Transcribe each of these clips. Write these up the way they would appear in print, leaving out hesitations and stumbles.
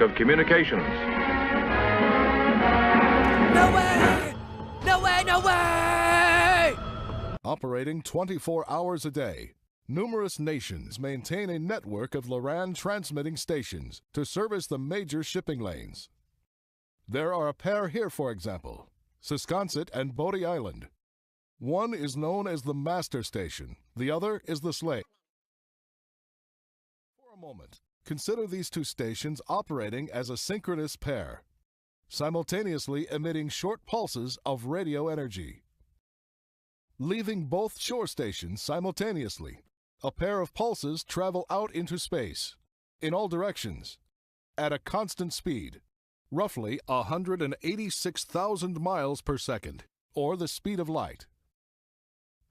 of communications. No way! No way, no way! Operating 24 hours a day, numerous nations maintain a network of Loran transmitting stations to service the major shipping lanes. There are a pair here, for example, Sisconsit and Bodie Island. One is known as the master station, the other is the slave. For a moment, consider these two stations operating as a synchronous pair, simultaneously emitting short pulses of radio energy. Leaving both shore stations simultaneously, a pair of pulses travel out into space, in all directions, at a constant speed, roughly 186,000 miles per second, or the speed of light.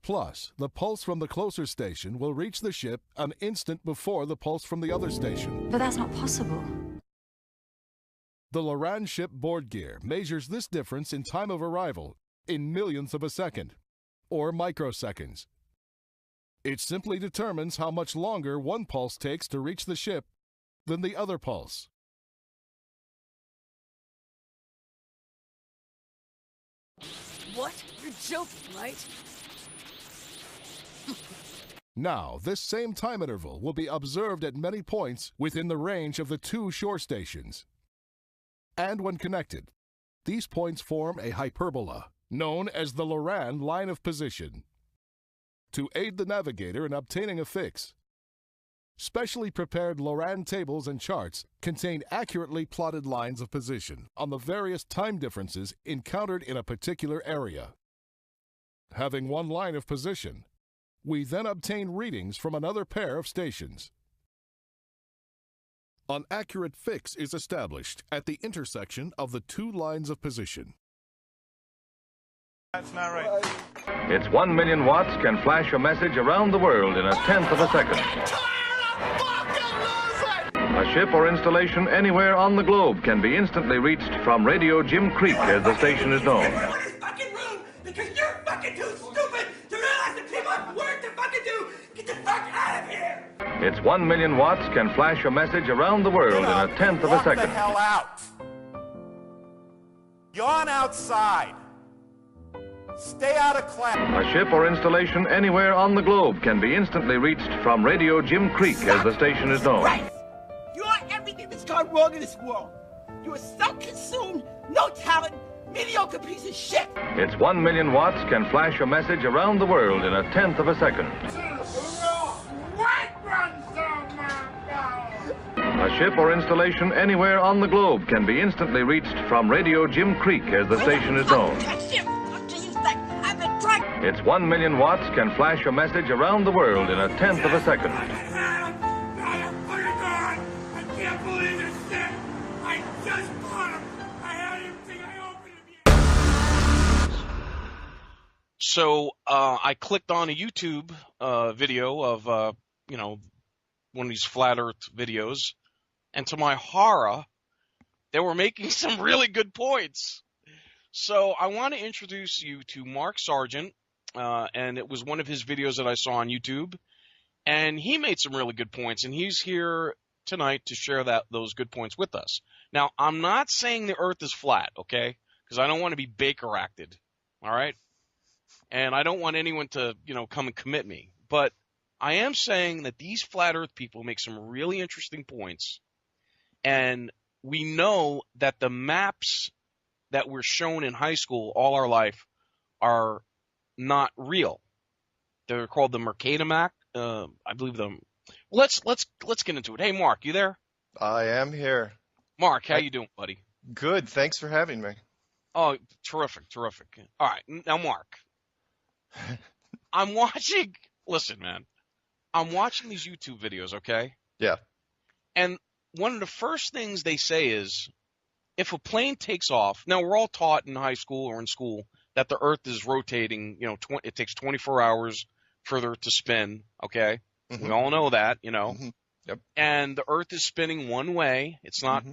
Plus, the pulse from the closer station will reach the ship an instant before the pulse from the other station. But that's not possible. The Loran ship board gear measures this difference in time of arrival in millionths of a second, or microseconds. It simply determines how much longer one pulse takes to reach the ship than the other pulse. What? You're joking, right? Now, this same time interval will be observed at many points within the range of the two shore stations. And when connected, these points form a hyperbola, known as the Loran line of position. To aid the navigator in obtaining a fix, specially prepared Loran tables and charts contain accurately plotted lines of position on the various time differences encountered in a particular area. Having one line of position, we then obtain readings from another pair of stations. An accurate fix is established at the intersection of the two lines of position. That's not right. Its 1 million watts can flash a message around the world in a tenth of a second. A ship or installation anywhere on the globe can be instantly reached from Radio Jim Creek, as the station is known. Fucking room because you're fucking too stupid to realize that people have work to fucking do. Get the fuck out of here! Its 1 million watts can flash a message around the world in a tenth of a Walk the second. hell out. Yawn outside. Stay out of class. A ship or installation anywhere on the globe can be instantly reached from Radio Jim Creek, as the station is known. Right! You are everything that's gone wrong in this world. You are self-consumed, no talent, mediocre piece of shit. Its 1 million watts can flash a message around the world in a tenth of a second. A ship or installation anywhere on the globe can be instantly reached from Radio Jim Creek, as the station is known. Its 1 million watts can flash a message around the world in a tenth of a second. I can't believe this shit. I just bought him. I had everything I opened him. So I clicked on a YouTube video of one of these flat Earth videos, and to my horror, they were making some really good points. So I want to introduce you to Mark Sargent, and it was one of his videos that I saw on YouTube, and he made some really good points, and he's here tonight to share those good points with us. Now, I'm not saying the Earth is flat, okay? Because I don't want to be Baker acted, all right? And I don't want anyone to, come and commit me. But I am saying that these flat Earth people make some really interesting points, and we know that the maps that were shown in high school all our life are not real. They're called the Mercator map. I believe them. Let's get into it. Hey, Mark, you there? I am here. Mark, how you doing, buddy? Good. Thanks for having me. Oh, terrific. All right, now, Mark, I'm watching. Listen, man, I'm watching these YouTube videos. Okay. Yeah. And one of the first things they say is, if a plane takes off, now we're all taught in high school or in school that the Earth is rotating, it takes 24 hours for the Earth to spin, okay? Mm-hmm. We all know that, Mm-hmm. Yep. And the Earth is spinning one way. It's not,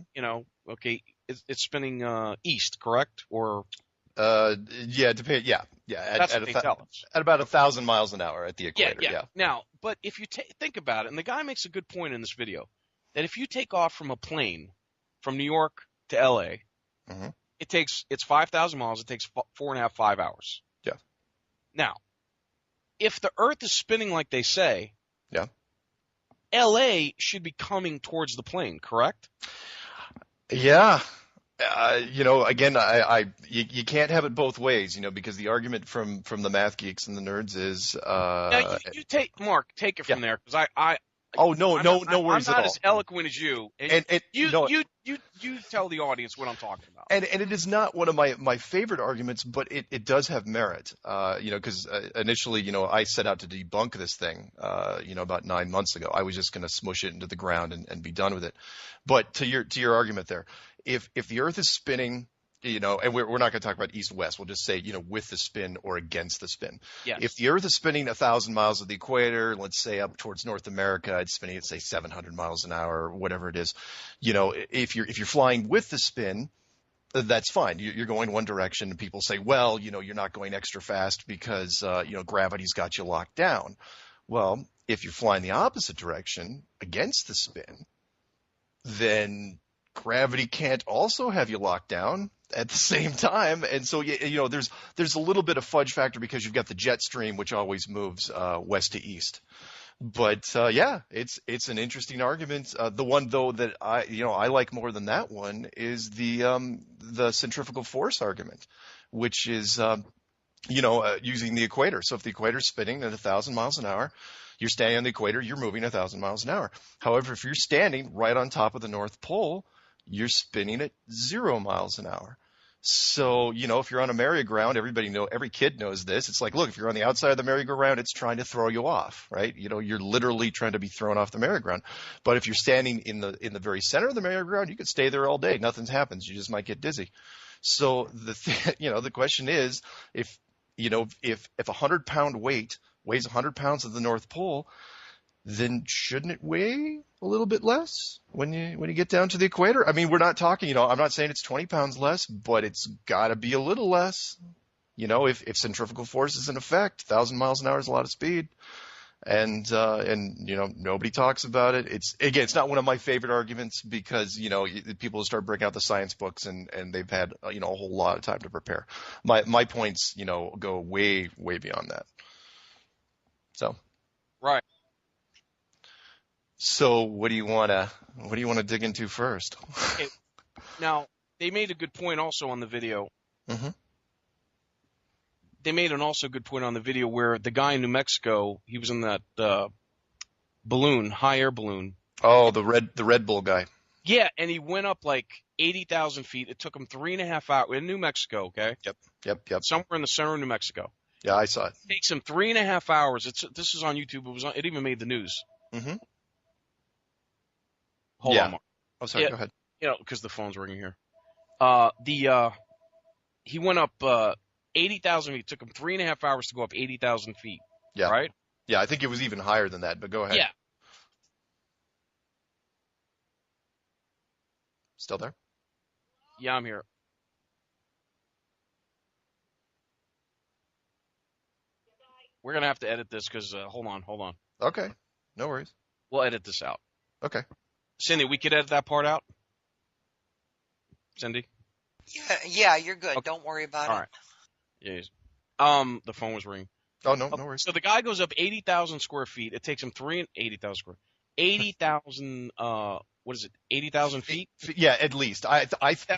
okay, it's spinning east, correct? Or yeah, yeah. That's what they tell us. At about 1,000 miles an hour at the equator, yeah. Now, but if you think about it, and the guy makes a good point in this video, that if you take off from a plane from New York to L.A. Mhm. It's 5,000 miles. It takes 4.5, 5 hours. Yeah. Now, if the Earth is spinning like they say, Yeah. L.A. should be coming towards the plane, correct? Yeah. Again, you can't have it both ways, because the argument from the math geeks and the nerds is, Now, you take it from there, because oh, no worries I'm at all. not as eloquent as you. And you no, tell the audience what I'm talking about. And it is not one of my favorite arguments, but it does have merit, because initially, I set out to debunk this thing, about 9 months ago. I was just going to smush it into the ground and be done with it. But to your argument there, if the Earth is spinning, and we're not going to talk about east-west, we'll just say, with the spin or against the spin. Yes. If the Earth is spinning 1,000 miles of the equator, let's say up towards North America, it's spinning at, say, 700 miles an hour or whatever it is, if you're flying with the spin, that's fine. You're going one direction, and people say, well, you're not going extra fast because, gravity's got you locked down. Well, if you're flying the opposite direction against the spin, then gravity can't also have you locked down at the same time. And so, there's a little bit of fudge factor because you've got the jet stream, which always moves west to east. But it's an interesting argument. The one though that I like more than that one is the centrifugal force argument, which is using the equator. So if the equator's spinning at 1,000 miles an hour, you're standing on the equator, you're moving 1,000 miles an hour. However, if you're standing right on top of the North Pole, you're spinning at 0 miles an hour. So, if you're on a merry-go-round, every kid knows this. It's like, look, if you're on the outside of the merry-go-round, it's trying to throw you off, right? You're literally trying to be thrown off the merry-go-round. But if you're standing in the very center of the merry-go-round, you could stay there all day. Nothing happens. You just might get dizzy. So the question is, if a 100-pound weight weighs 100 pounds at the North Pole, then shouldn't it weigh a little bit less when you get down to the equator? I mean, we're not talking, I'm not saying it's 20 pounds less, but it's got to be a little less. If centrifugal force is in effect, 1,000 miles an hour is a lot of speed. And nobody talks about it. It's not one of my favorite arguments because, people start breaking out the science books and they've had, a whole lot of time to prepare. My points, go way, way beyond that. So. Right. So what do you want to dig into first? Okay. Now, they made a good point also on the video. Mm-hmm. They made an also good point on the video where the guy in New Mexico, he was in that balloon, high air balloon. Oh, the Red Bull guy. Yeah, and he went up like 80,000 feet. It took him 3.5 hours in New Mexico, okay? Yep. Somewhere in the center of New Mexico. Yeah, I saw it. It takes him 3.5 hours. This is on YouTube. It even made the news. Mm-hmm. Hold on, Mark. Oh, sorry. Go ahead. Because the phone's ringing here. He went up 80,000 feet. It took him 3.5 hours to go up 80,000 feet. Yeah. Right? Yeah, I think it was even higher than that, but go ahead. Yeah. Still there? Yeah, I'm here. We're going to have to edit this because, hold on. Okay. No worries. We'll edit this out. Okay. Cindy, we could edit that part out? Cindy? Yeah, you're good. Okay. Don't worry about All it. right. Yeah. The phone was ringing. Oh, no worries. So the guy goes up 80,000 square feet. It takes him 80,000, what is it, 80,000 feet? Yeah, at least. I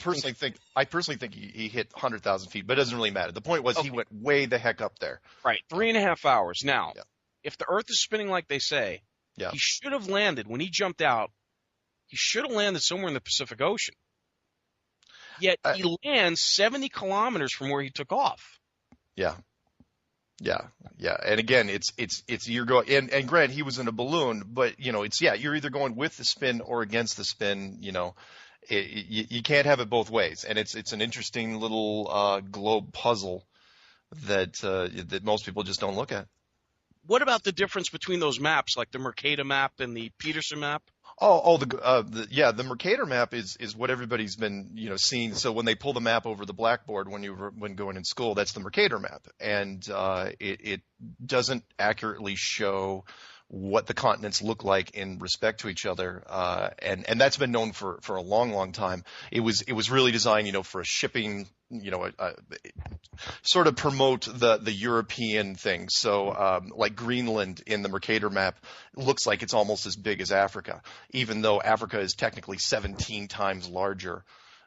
personally think he hit 100,000 feet, but it doesn't really matter. The point was He went way the heck up there. Right, 3.5 hours. Now, if the Earth is spinning like they say, he should have landed, when he jumped out, he should have landed somewhere in the Pacific Ocean. Yet he lands 70 kilometers from where he took off. Yeah. And again, it's you're going, and granted, he was in a balloon, but you're either going with the spin or against the spin. You can't have it both ways, and it's an interesting little globe puzzle that most people just don't look at. What about the difference between those maps, like the Mercator map and the Peterson map? The Mercator map is what everybody's been seeing. So when they pull the map over the blackboard when going in school, that's the Mercator map, and it doesn't accurately show what the continents look like in respect to each other, and that's been known for a long, long time. It was really designed, for a shipping, sort of promote the European thing. So, like Greenland in the Mercator map looks like it's almost as big as Africa, even though Africa is technically 17 times larger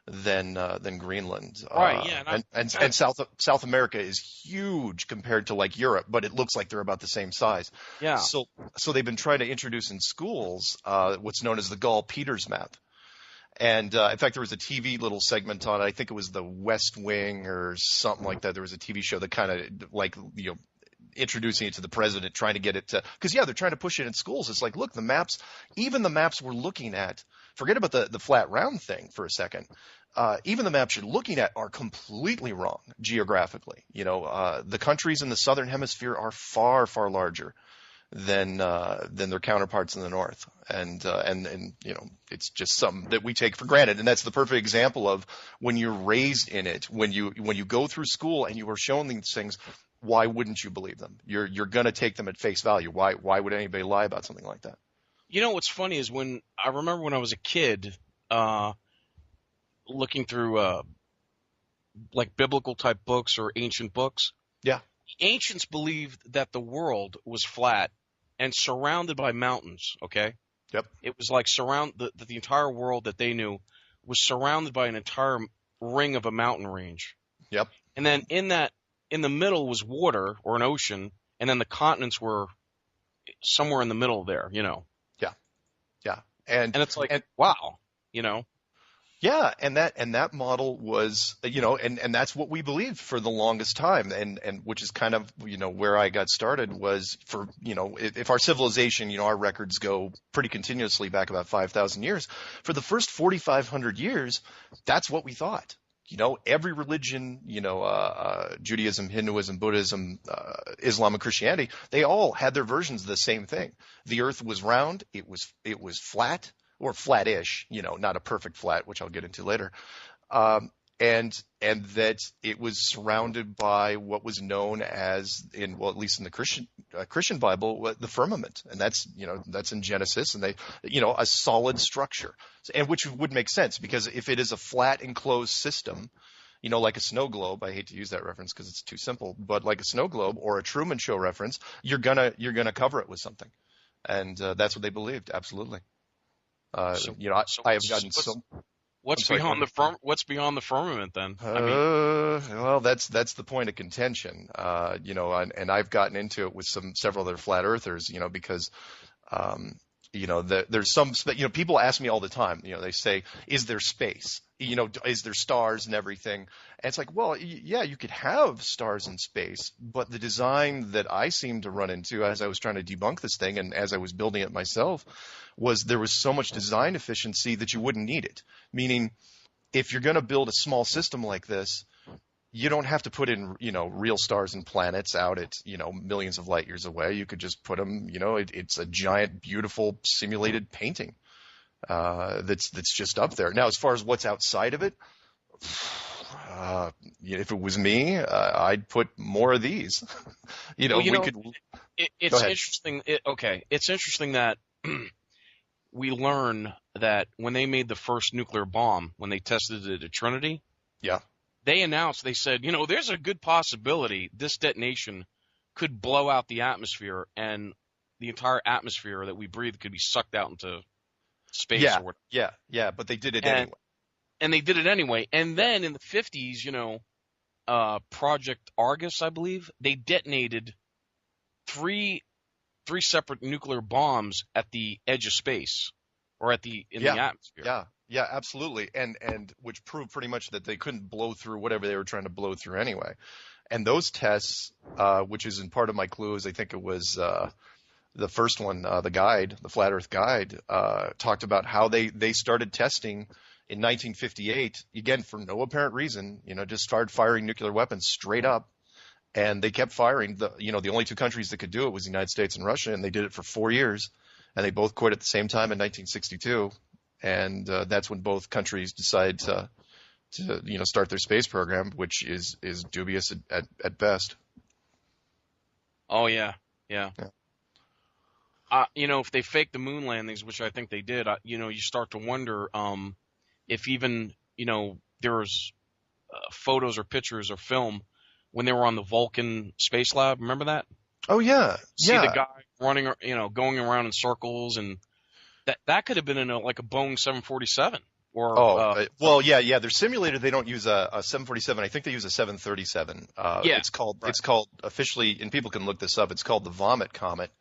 than Greenland. Right, yeah. And South America is huge compared to like Europe, but it looks like they're about the same size. Yeah. So they've been trying to introduce in schools what's known as the Gall-Peters map. And in fact, there was a TV little segment on it. I think it was The West Wing or something like that. There was a TV show that kind of like, introducing it to the president, trying to get it to, because they're trying to push it in schools. It's like, look, even the maps we're looking at, forget about the flat round thing for a second. Even the maps you're looking at are completely wrong geographically. The countries in the southern hemisphere are far, far larger than their counterparts in the north, and it's just something that we take for granted. And that's the perfect example of when you're raised in it, when you go through school and you are shown these things. Why wouldn't you believe them? You're going to take them at face value. Why would anybody lie about something like that? What's funny is I remember when I was a kid, looking through like biblical type books or ancient books. Yeah. Ancients believed that the world was flat and surrounded by mountains. Okay. Yep. It was like the entire world that they knew was surrounded by an entire ring of a mountain range. Yep. And then in the middle was water or an ocean, and then the continents were somewhere in the middle there. Yeah. Yeah. And it's like, wow. Yeah, and that model was, and that's what we believed for the longest time, and which is kind of, where I got started was for, if our civilization, our records go pretty continuously back about 5,000 years. For the first 4,500 years, that's what we thought. Every religion, Judaism, Hinduism, Buddhism, Islam, and Christianity, they all had their versions of the same thing. The earth was round, it was flat, or flat-ish, not a perfect flat, which I'll get into later. And that it was surrounded by what was known as at least in the Christian Bible, the firmament. And that's in Genesis, and a solid structure. And which would make sense, because if it is a flat enclosed system, like a snow globe, I hate to use that reference because it's too simple, but like a snow globe or a Truman Show reference, you're gonna cover it with something. And that's what they believed. Absolutely. I have gotten so. What's beyond the firmament then? Well, that's the point of contention. And I've gotten into it with several other flat earthers, because, there's some, people ask me all the time, they say, is there space? Is there stars and everything? And it's like, well, yeah, you could have stars in space, but the design that I seemed to run into as I was trying to debunk this thing and as I was building it myself was there was so much design efficiency that you wouldn't need it. Meaning, if you're going to build a small system like this, you don't have to put in, real stars and planets out at, millions of light years away. You could just put them, it's a giant, beautiful simulated painting that's just up there. Now, as far as what's outside of it, if it was me, I'd put more of these. It's interesting. It's interesting that we learn that when they made the first nuclear bomb, when they tested it at Trinity, yeah, they said, there's a good possibility this detonation could blow out the atmosphere, and the entire atmosphere that we breathe could be sucked out into space. Yeah, or whatever. Yeah, but they did it anyway. And they did it anyway. And then in the 50s, Project Argus, I believe, they detonated three separate nuclear bombs at the edge of space, or in the atmosphere. Yeah, absolutely. And which proved pretty much that they couldn't blow through whatever they were trying to blow through anyway. And those tests, which is in part of my clues, I think it was the first one, the Flat Earth Guide, talked about how they started testing in 1958, again, for no apparent reason, just started firing nuclear weapons straight up. And they kept firing. The only two countries that could do it was the United States and Russia, and they did it for 4 years. And they both quit at the same time in 1962. And that's when both countries decided to start their space program, which is dubious at best. Oh, yeah. if they faked the moon landings, which I think they did, you start to wonder if even, there's photos or pictures or film when they were on the Vulcan Space Lab. Remember that? Oh yeah, See yeah. the guy running, going around in circles, and that could have been in a Boeing 747 or. Well, yeah. They're simulated. They don't use a 747. I think they use a 737. Yeah. It's called officially, and people can look this up. It's called the Vomit Comet.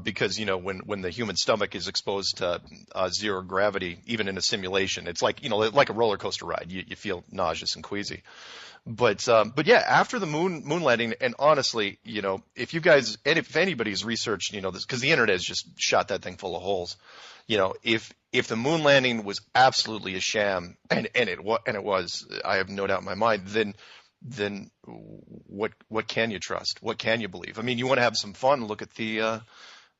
Because when the human stomach is exposed to zero gravity, even in a simulation, it's like like a roller coaster ride. You feel nauseous and queasy. But yeah, after the moon landing, and honestly, if you guys, and if anybody's researched, this, because the internet has just shot that thing full of holes. If the moon landing was absolutely a sham, and it was, I have no doubt in my mind, then what can you trust? What can you believe? I mean, you want to have some fun. Look at the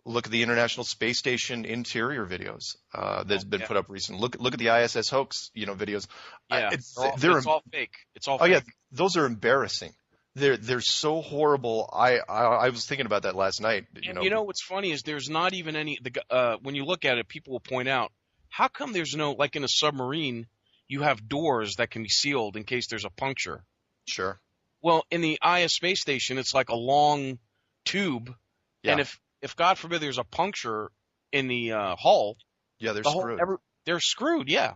International Space Station interior videos that's been put up recently. Look at the ISS hoax, videos. Yeah, it's all fake. It's all. Oh fake. yeah, those are embarrassing. They're so horrible. I was thinking about that last night. What's funny is there's not even any. When you look at it, people will point out, how come there's no, like in a submarine, you have doors that can be sealed in case there's a puncture. Sure. Well, in the IS space station, it's like a long tube, and if God forbid there's a puncture in the hull, they're screwed. They're screwed. Yeah.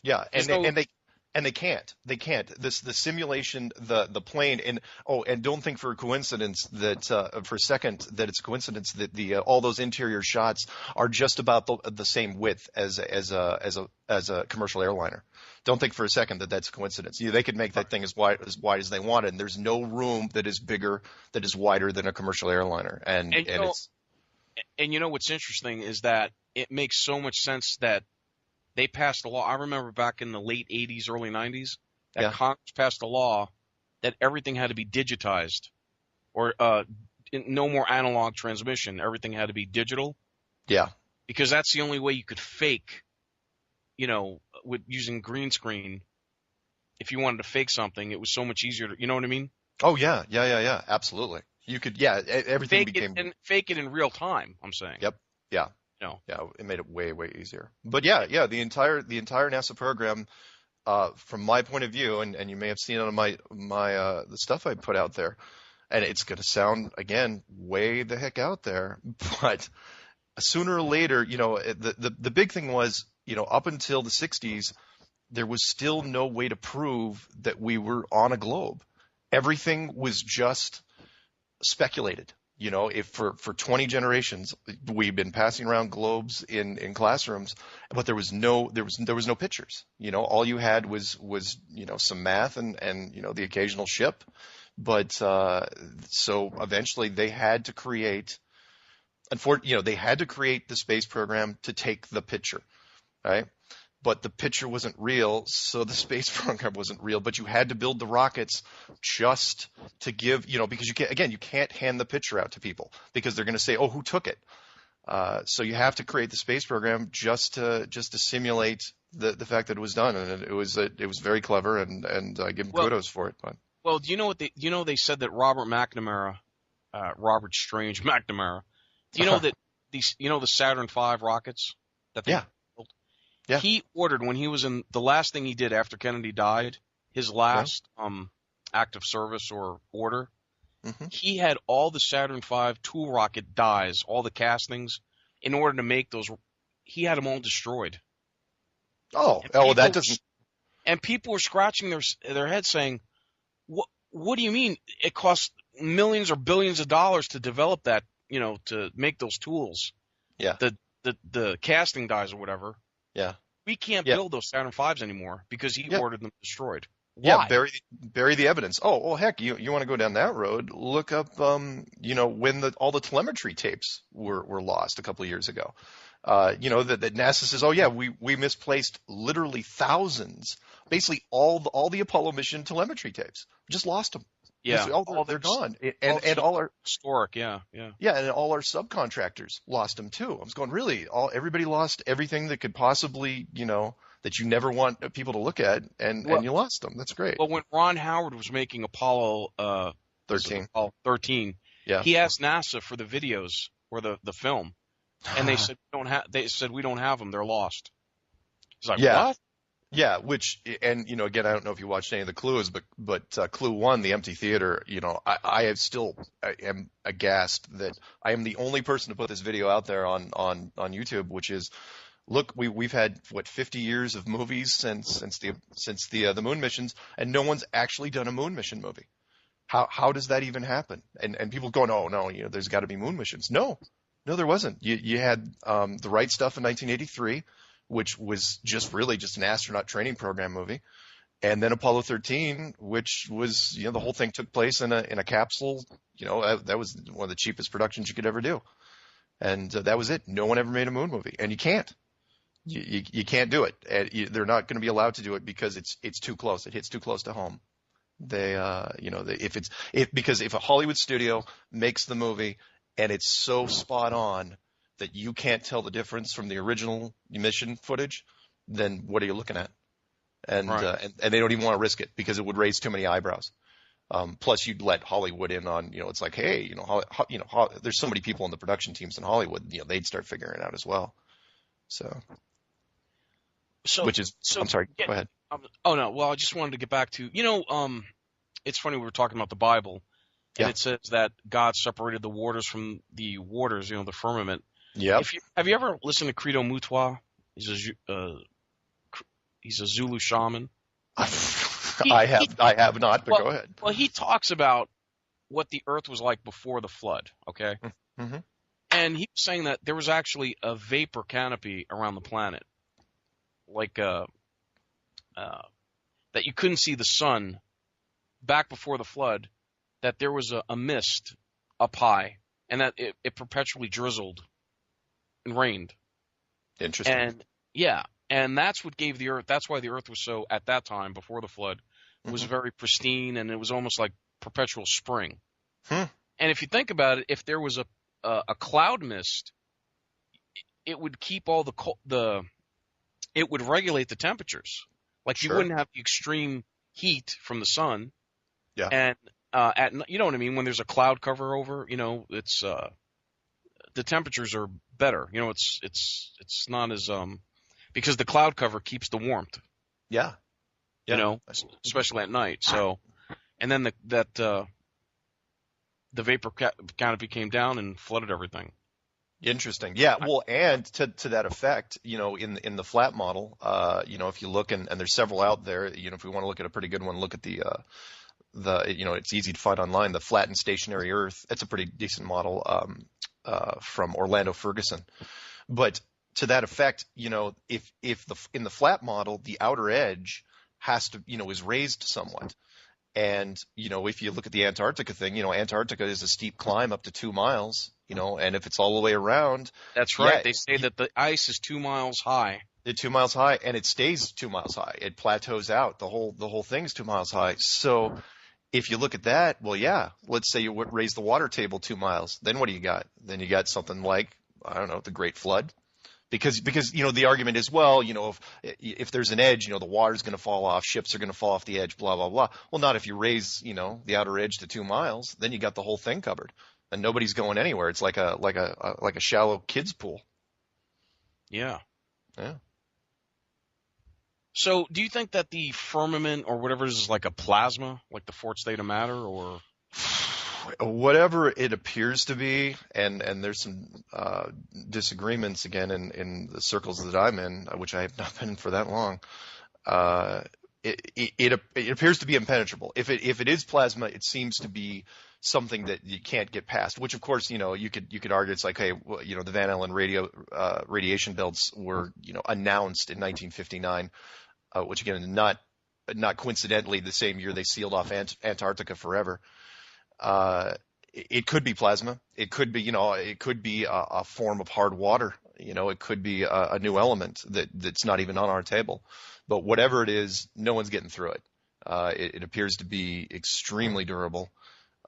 Yeah, and they can't. The simulation, the plane, and don't think for a coincidence that for a second that it's a coincidence that the all those interior shots are just about the same width as a commercial airliner. Don't think for a second that that's a coincidence. They could make that thing as wide as they wanted, and there's no room that is bigger, that is wider than a commercial airliner. And what's interesting is that it makes so much sense that they passed a law. I remember back in the late 80s, early 90s, that Congress passed a law that everything had to be digitized, or no more analog transmission. Everything had to be digital. Yeah. Because that's the only way you could fake, with using green screen. If you wanted to fake something, it was so much easier to, you know what I mean? Oh yeah, absolutely. You could, everything fake it in real time. I'm saying. Yep. Yeah. Yeah, it made it way, way easier. But the entire NASA program, from my point of view, and you may have seen it on my the stuff I put out there, and it's going to sound again way the heck out there, but sooner or later, the big thing was, up until the 60s, there was still no way to prove that we were on a globe. Everything was just speculated. If for 20 generations we've been passing around globes in classrooms, but there was no pictures. All you had was some math and the occasional ship. But so eventually they had to create, they had to create the space program to take the picture, right? But the picture wasn't real, so the space program wasn't real. But you had to build the rockets just to give, because you can't hand the picture out to people because they're going to say, oh, who took it? So you have to create the space program just to simulate the fact that it was done, and it was very clever, and I give them kudos for it. But well, do you know what they said that Robert Strange McNamara? Do you know that the Saturn V rockets that they built? Yeah. He ordered, when he was in the last thing he did after Kennedy died, his last act of service or order, he had all the Saturn V tool rocket dies, all the castings, in order to make those. He had them all destroyed. That doesn't. And people were scratching their heads saying, "What do you mean? It costs millions or billions of dollars to develop that, to make those tools? Yeah. The casting dies or whatever." Yeah. We can't build those Saturn V's anymore because he ordered them destroyed. Why? Yeah, bury the evidence. Oh, well, heck, you want to go down that road? Look up, when all the telemetry tapes were lost a couple of years ago. That NASA says, oh yeah, we misplaced literally thousands, basically all the Apollo mission telemetry tapes. Just lost them. Yeah, they're gone, and all our historic, yeah, and all our subcontractors lost them too. I was going, really? Everybody lost everything that could possibly, that you never want people to look at, and you lost them. That's great. Well, when Ron Howard was making Apollo 13, he asked NASA for the videos or the film, and they said we don't have them. They're lost. He's like, Yeah. what? Yeah, which, and, you know, again, I don't know if you watched any of the Clues, but Clue 1, the empty theater, you know, I am aghast that I am the only person to put this video out there on YouTube, which is, look, we've had, 50 years of movies since the moon missions, and no one's actually done a moon mission movie. How does that even happen? And people going, oh, no, you know, there's got to be moon missions. No, there wasn't. You had The Right Stuff in 1983, which was just an astronaut training program movie. And then Apollo 13, which was, you know, the whole thing took place in a capsule. You know, that was one of the cheapest productions you could ever do. And that was it. No one ever made a moon movie. And you can't. You can't do it. And they're not going to be allowed to do it because it's too close. It hits too close to home. Because if a Hollywood studio makes the movie and it's so spot on that you can't tell the difference from the original mission footage, then what are you looking at? And Right. And they don't even want to risk it because it would raise too many eyebrows. Plus, you'd let Hollywood in on, you know, it's like, hey, you know, there's so many people in the production teams in Hollywood, you know, they'd start figuring it out as well. So, I'm sorry, yeah, go ahead. Oh no, well, I just wanted to get back to, you know, it's funny we were talking about the Bible, and Yeah. it says that God separated the waters from the waters, you know, the firmament. Yep. Have you ever listened to Credo Mutwa? He's a Zulu shaman. I have not, but go ahead. Well, he talks about what the earth was like before the flood, okay? Mm-hmm. And he was saying that there was actually a vapor canopy around the planet, like that you couldn't see the sun back before the flood, that there was a mist up high, and that it perpetually drizzled and rained. Interesting. And yeah, and that's what gave the earth, that's why the earth was so, at that time, before the flood, was very pristine, and it was almost like perpetual spring. Hmm. And if you think about it, if there was a cloud mist, it would keep all it would regulate the temperatures. Like you Sure. wouldn't have the extreme heat from the sun. Yeah. And you know what I mean? When there's a cloud cover over, you know, it's the temperatures are better. You know, it's not as because the cloud cover keeps the warmth. Yeah. You know, especially at night. So, and then the vapor canopy came down and flooded everything. Interesting. Yeah. Well, and to that effect, you know, in the flat model, you know, if you look and there's several out there, you know, if we want to look at a pretty good one, look at the you know, it's easy to find online, the flattened stationary Earth. It's a pretty decent model from Orlando Ferguson. But to that effect, you know, if in the flat model, the outer edge has to, you know, is raised somewhat. And, you know, if you look at the Antarctica thing, you know, Antarctica is a steep climb up to 2 miles, you know, and if it's all the way around. That's right. Yeah, They say that the ice is 2 miles high. It's 2 miles high, and it stays 2 miles high. It plateaus out. The whole thing's 2 miles high. So if you look at that, well, yeah, let's say you would raise the water table 2 miles. Then what do you got? Then you got something like, I don't know, the Great Flood. Because you know, the argument is, well, you know, if there's an edge, you know, the water's going to fall off, ships are going to fall off the edge, blah, blah, blah. Well, not if you raise, you know, the outer edge to 2 miles, then you got the whole thing covered. And nobody's going anywhere. It's like a shallow kids pool. Yeah. Yeah. So, do you think that the firmament or whatever it is like a plasma, like the fourth state of matter, or Whatever it appears to be, and there's some disagreements again in the circles that I'm in, which I have not been in for that long. It appears to be impenetrable. If it is plasma, it seems to be something that you can't get past. Which, of course, you know, you could argue it's like, hey, well, you know, the Van Allen radiation belts were, you know, announced in 1959, which again, not coincidentally the same year they sealed off Antarctica forever. It could be plasma. It could be, you know, it could be a form of hard water. You know, it could be a new element that's not even on our table. But whatever it is, no one's getting through it. It appears to be extremely durable.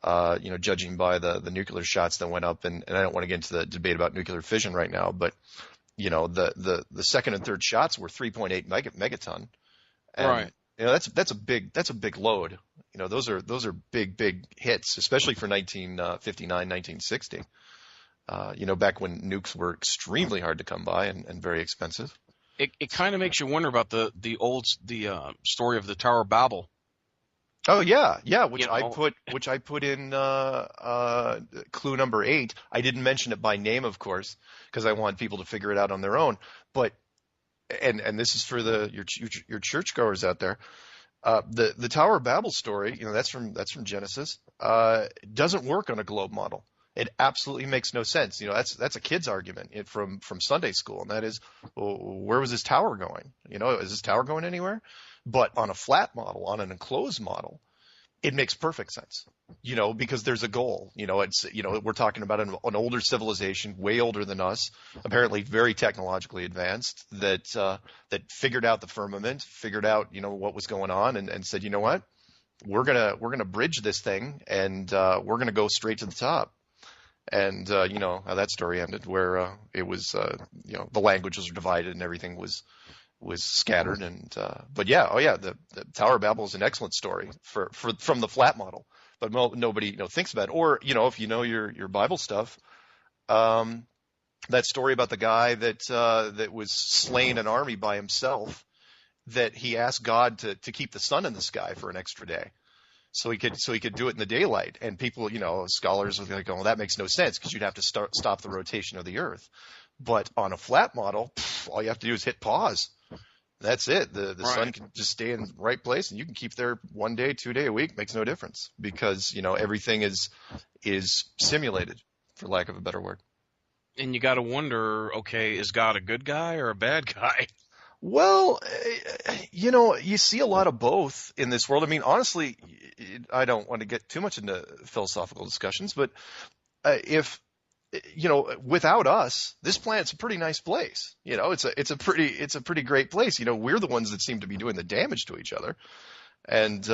You know, judging by the nuclear shots that went up, and I don't want to get into the debate about nuclear fission right now, but you know, the second and third shots were 3.8 megaton. And, right? You know, that's a big load. You know, those are big hits, especially for 1959, 1960. back when nukes were extremely hard to come by and very expensive. It kind of makes you wonder about the story of the Tower of Babel. Oh yeah, which You I know. put in clue number 8. I didn't mention it by name, of course, because I want people to figure it out on their own. But and this is for your churchgoers out there. The Tower of Babel story, that's from Genesis. Doesn't work on a globe model. It absolutely makes no sense. That's a kid's argument from Sunday school, and that is, well, where was this tower going? Is this tower going anywhere? But on a flat model, on an enclosed model, it makes perfect sense. Because there's a goal. We're talking about an older civilization, way older than us, apparently very technologically advanced, that figured out the firmament, figured out what was going on, and said, you know what, we're gonna bridge this thing, and we're gonna go straight to the top. And how that story ended, where it was the languages were divided and everything was scattered. And but yeah, the Tower of Babel is an excellent story from the flat model, but nobody thinks about it. Or if your Bible stuff, that story about the guy that was slaying an army by himself, that he asked God to keep the sun in the sky for an extra day. So he could do it in the daylight, and people, scholars are like, "Oh, well, that makes no sense because you'd have to stop the rotation of the Earth." But on a flat model, all you have to do is hit pause. That's it. The Right. sun can just stay in the right place, and you can keep there 1 day, 2 day a week. Makes no difference because everything is simulated, for lack of a better word. And you got to wonder, okay, is God a good guy or a bad guy? Well, you see a lot of both in this world. I mean, honestly, I don't want to get too much into philosophical discussions, but if without us, this planet's a pretty nice place. It's a pretty great place. We're the ones that seem to be doing the damage to each other, and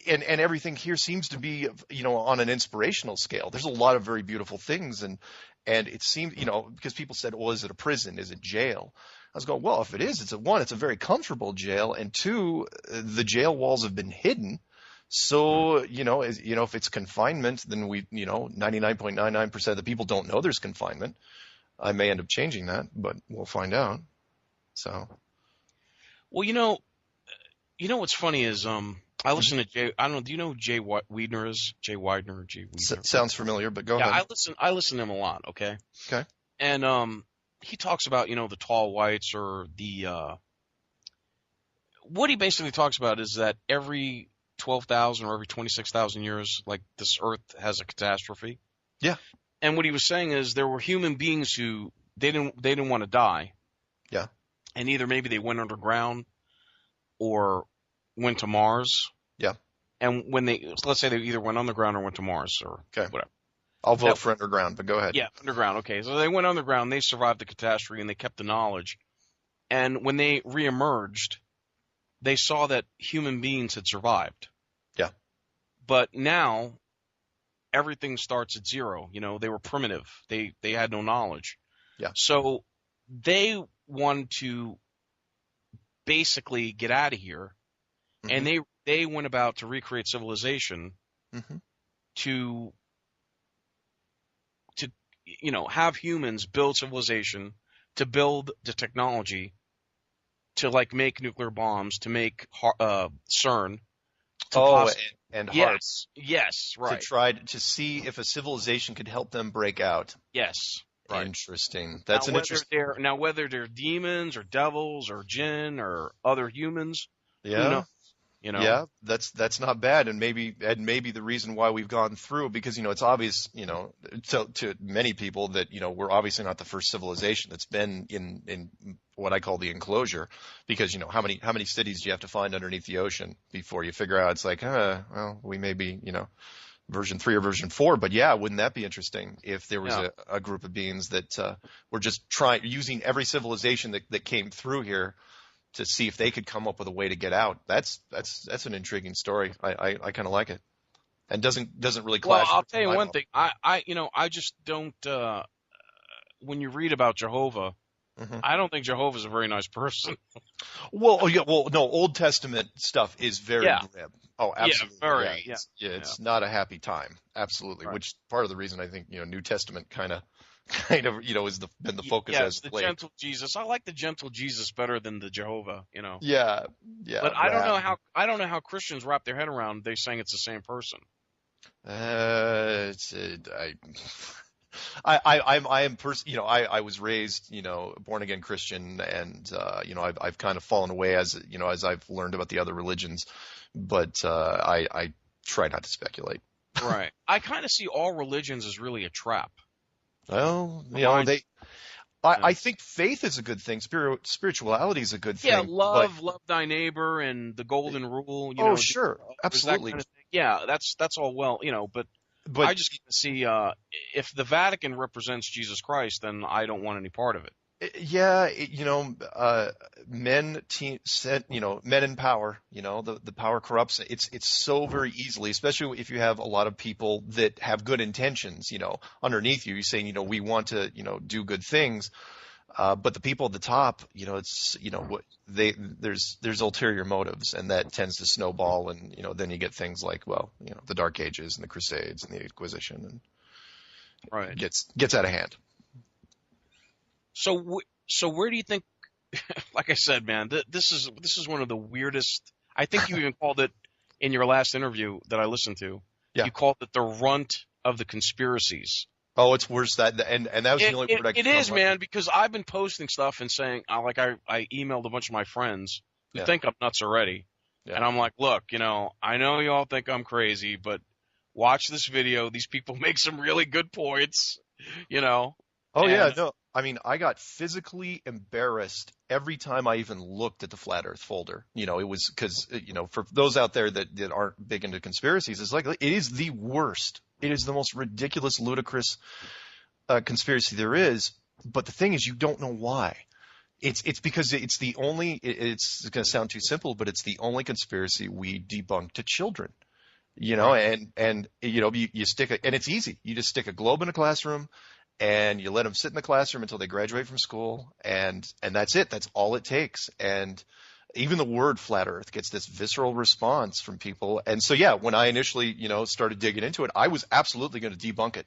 and everything here seems to be on an inspirational scale. There's a lot of very beautiful things, and it seems because people said, well, is it a prison? Is it jail? I was going, well, if it is, it's a very comfortable jail, and 2, the jail walls have been hidden. So, if it's confinement, then 99.99% of the people don't know there's confinement. I may end up changing that, but we'll find out. So. Well, what's funny is I listen to Jay. I don't know. Do you know who Jay Weidner is? Jay Weidner or Jay Weidner? Sounds familiar, but go Yeah, ahead. I listen to him a lot. Okay. Okay. And he talks about the tall whites or the what he basically talks about is that every 12,000 or every 26,000 years, like this Earth has a catastrophe. Yeah. And what he was saying is there were human beings who they didn't want to die. Yeah. And either maybe they went underground or went to Mars. Yeah. And let's say they either went underground or went to Mars or Okay. whatever. I'll vote for underground, but go ahead. Yeah, underground. Okay, so they went underground. They survived the catastrophe and they kept the knowledge. And when they reemerged, they saw that human beings had survived. Yeah. But now everything starts at zero. They were primitive. They had no knowledge. Yeah. So they wanted to basically get out of here, and they went about to recreate civilization to have humans build civilization, to build the technology, to make nuclear bombs, to make CERN. And yes, hearts. yes, right. To try to see if a civilization could help them break out. Yes, right. Interesting. That's Now, whether they're demons or devils or jinn or other humans, Yeah. who knows? Yeah, that's not bad, and maybe the reason why we've gone through, because it's obvious to many people that we're obviously not the first civilization that's been in what I call the enclosure, because how many cities do you have to find underneath the ocean before you figure out it's like well, we may be version 3 or version 4, but yeah, wouldn't that be interesting if there was a group of beings that were just using every civilization that came through here to see if they could come up with a way to get out. That's an intriguing story. I kind of like it, and doesn't really clash. Well, I'll with tell you my one model. thing. I just don't. When you read about Jehovah, I don't think Jehovah's a very nice person. Well, no, Old Testament stuff is very Yeah. grim. Oh, absolutely. very, It's not a happy time. Absolutely. Right. Which is part of the reason I think, New Testament kind of, is been the focus Yeah, as it's the of late. gentle Jesus. I like the gentle Jesus better than the Jehovah, Yeah. But I don't know how Christians wrap their head around they saying it's the same person. I was raised, born again Christian, and I've kind of fallen away as I've learned about the other religions, but I try not to speculate. Right. I kind of see all religions as really a trap. Well, Yeah. I think faith is a good thing. Spirituality is a good thing. Yeah, love thy neighbor, and the golden rule. Sure, there's absolutely. that kind of thing. Yeah, that's all well, but I just get to see if the Vatican represents Jesus Christ, then I don't want any part of it. Yeah, men in power, the power corrupts. It's so very easily, especially if you have a lot of people that have good intentions, underneath you. You're saying, we want to, do good things. But the people at the top, there's ulterior motives, and that tends to snowball, and then you get things like, the Dark Ages and the Crusades and the Inquisition, and right, gets out of hand. So where do you think? Like I said, man, this is one of the weirdest. I think you even called it in your last interview that I listened to. Yeah. You called it the runt of the conspiracies. Oh, it's worse and that was the only word I could It is, come up man, with. because I've been posting stuff and saying, I emailed a bunch of my friends who Yeah. think I'm nuts already. Yeah. And I'm like, look, I know you all think I'm crazy, but watch this video. These people make some really good points, Oh yeah, and- no. I mean, I got physically embarrassed every time I even looked at the Flat Earth folder. It was because, for those out there that aren't big into conspiracies, it is the worst. It is the most ridiculous, ludicrous conspiracy there is. But the thing is, you don't know why. It's because it's the only. It's going to sound too simple, but it's the only conspiracy we debunk to children. And you stick and it's easy. You just stick a globe in a classroom, and you let them sit in the classroom until they graduate from school, and that's it. That's all it takes. And even the word flat Earth gets this visceral response from people. And so, yeah, when I initially, started digging into it, I was absolutely going to debunk it.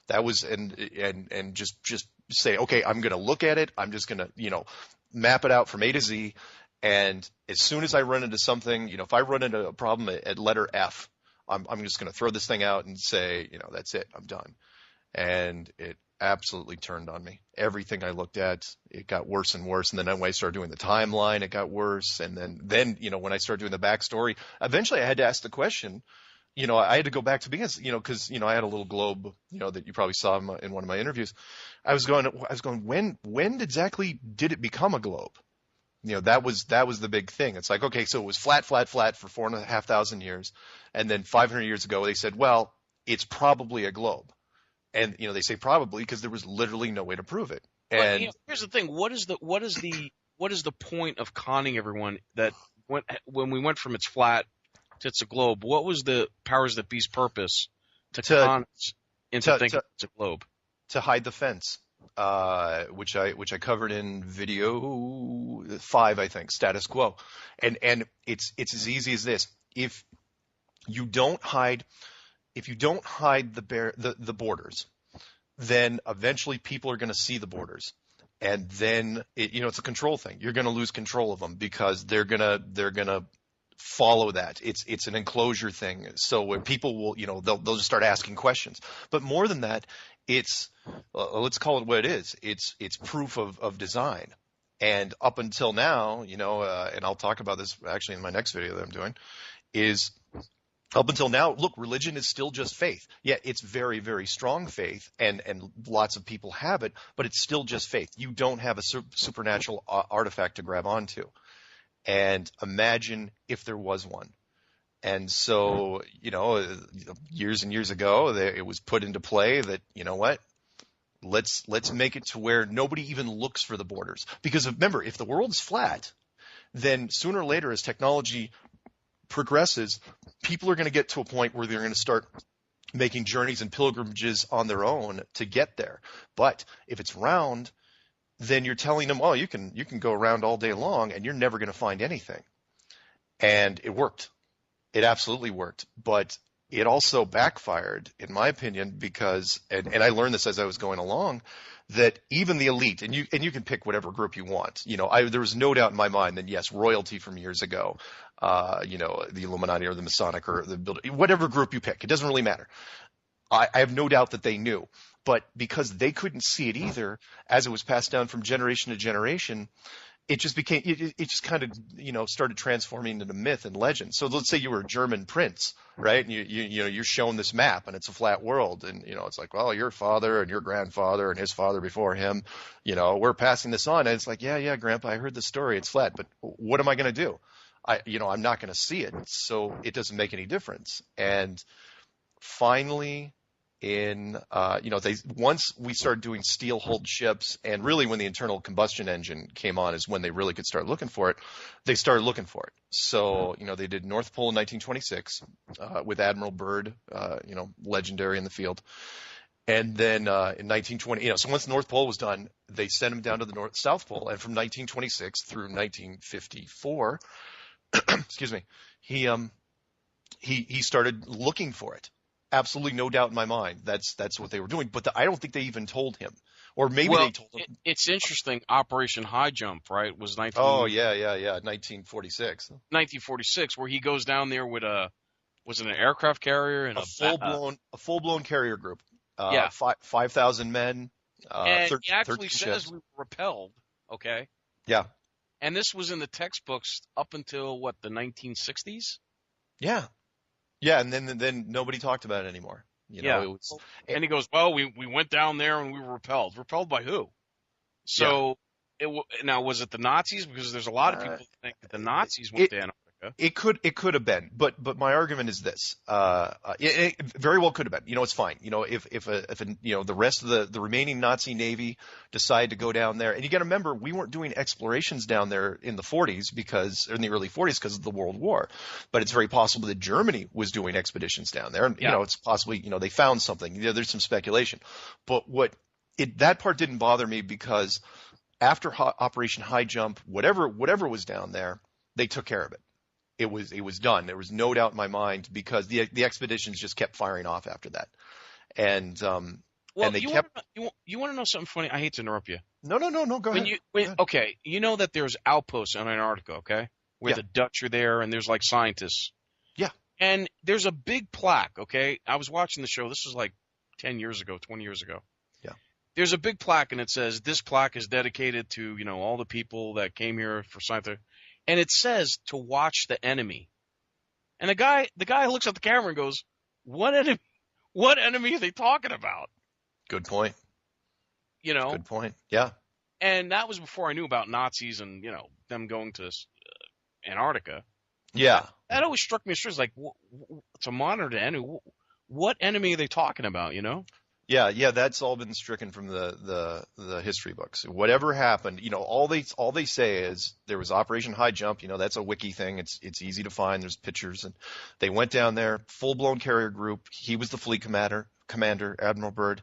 That was and just say, okay, I'm going to look at it. I'm just going to, map it out from A to Z. And as soon as I run into something, if I run into a problem at letter F, I'm just going to throw this thing out and say, that's it. I'm done. And it absolutely turned on me. Everything I looked at, it got worse and worse. And then when I started doing the timeline, it got worse. And then when I started doing the backstory, eventually I had to ask the question. I had to go back to beginnings, because I had a little globe, that you probably saw in one of my interviews. I was going, when exactly did it become a globe? That was the big thing. It's like, okay, so it was flat for 4,500 years. And then 500 years ago, they said, well, it's probably a globe. And, they say probably because there was literally no way to prove it. And here's the thing. What is the point of conning everyone that when we went from it's flat to it's a globe, what was the powers that be's purpose to con us into thinking it's a globe? To hide the fence, which I covered in video 5, I think, status quo. And it's as easy as this. If you don't hide the borders, then eventually people are going to see the borders, and then it's a control thing. You're going to lose control of them because they're gonna follow that. It's an enclosure thing. So when people will, they'll just start asking questions. But more than that, it's let's call it what it is. It's proof of design. And up until now, and I'll talk about this actually in my next video that I'm doing, is up until now, look, religion is still just faith. Yeah, it's very, very strong faith, and lots of people have it, but it's still just faith. You don't have a supernatural artifact to grab onto. And imagine if there was one. And so, years and years ago, it was put into play that, let's make it to where nobody even looks for the borders. Because remember, if the world is flat, then sooner or later, as technology progresses, people are going to get to a point where they're going to start making journeys and pilgrimages on their own to get there. But if it's round, then you're telling them, oh, you can go around all day long and you're never going to find anything. And it worked. It absolutely worked. But it also backfired, in my opinion, because, and I learned this as I was going along, that even the elite, and you can pick whatever group you want. There was no doubt in my mind that, yes, royalty from years ago, the Illuminati or the Masonic or whatever group you pick, it doesn't really matter. I have no doubt that they knew. But because they couldn't see it either, as it was passed down from generation to generation, it just became, it just kind of, started transforming into myth and legend. So let's say you were a German prince, right? And you're shown this map and it's a flat world. And, it's like, well, your father and your grandfather and his father before him, we're passing this on. And it's like, yeah, Grandpa, I heard the story. It's flat, but what am I going to do? I'm not going to see it. So it doesn't make any difference. And finally, once we started doing steel-hulled ships, and really when the internal combustion engine came on is when they really could start looking for it. They started looking for it. So, they did North Pole in 1926 with Admiral Byrd, legendary in the field. And then in 1920, so once the North Pole was done, they sent him down to the South Pole. And from 1926 through 1954, excuse me, he started looking for it. Absolutely no doubt in my mind. That's what they were doing. But I don't think they even told him. Or maybe they told him. It's interesting. Operation High Jump, right, was 1946. 1946, where he goes down there with was it an aircraft carrier and a full-blown carrier group. 5,000 men. And he actually says we were repelled, okay? Yeah. And this was in the textbooks up until, the 1960s? Yeah. Yeah, and then nobody talked about it anymore. And he goes, well, we went down there and we were repelled. Repelled by who? So, now was it the Nazis? Because there's a lot of people who think that the Nazis went to Antarctica. It could have been, but my argument is this: it very well could have been. It's fine. If the rest of the remaining Nazi Navy decided to go down there, and you got to remember, we weren't doing explorations down there in the early 40s because of the World War, but it's very possible that Germany was doing expeditions down there, and it's possibly they found something. There's some speculation, but that part didn't bother me because after Operation High Jump, whatever was down there, they took care of it. It was done. There was no doubt in my mind because the expeditions just kept firing off after that, and and they kept. You want to know something funny? I hate to interrupt you. No. Go ahead. Okay, that there's outposts on Antarctica, okay, where the Dutch are there and there's scientists. Yeah. And there's a big plaque, okay. I was watching the show. This was 10 years ago, 20 years ago. Yeah. There's a big plaque and it says this plaque is dedicated to all the people that came here for science. And it says to watch the enemy. And the guy looks at the camera and goes, What enemy are they talking about? Good point. Good point. Yeah. And that was before I knew about Nazis and, them going to Antarctica. Yeah. That always struck me as strange. To monitor the enemy. What enemy are they talking about, Yeah, that's all been stricken from the history books. Whatever happened, all they say is there was Operation High Jump. That's a wiki thing. It's easy to find. There's pictures, and they went down there, full blown carrier group. He was the fleet commander, Admiral Byrd,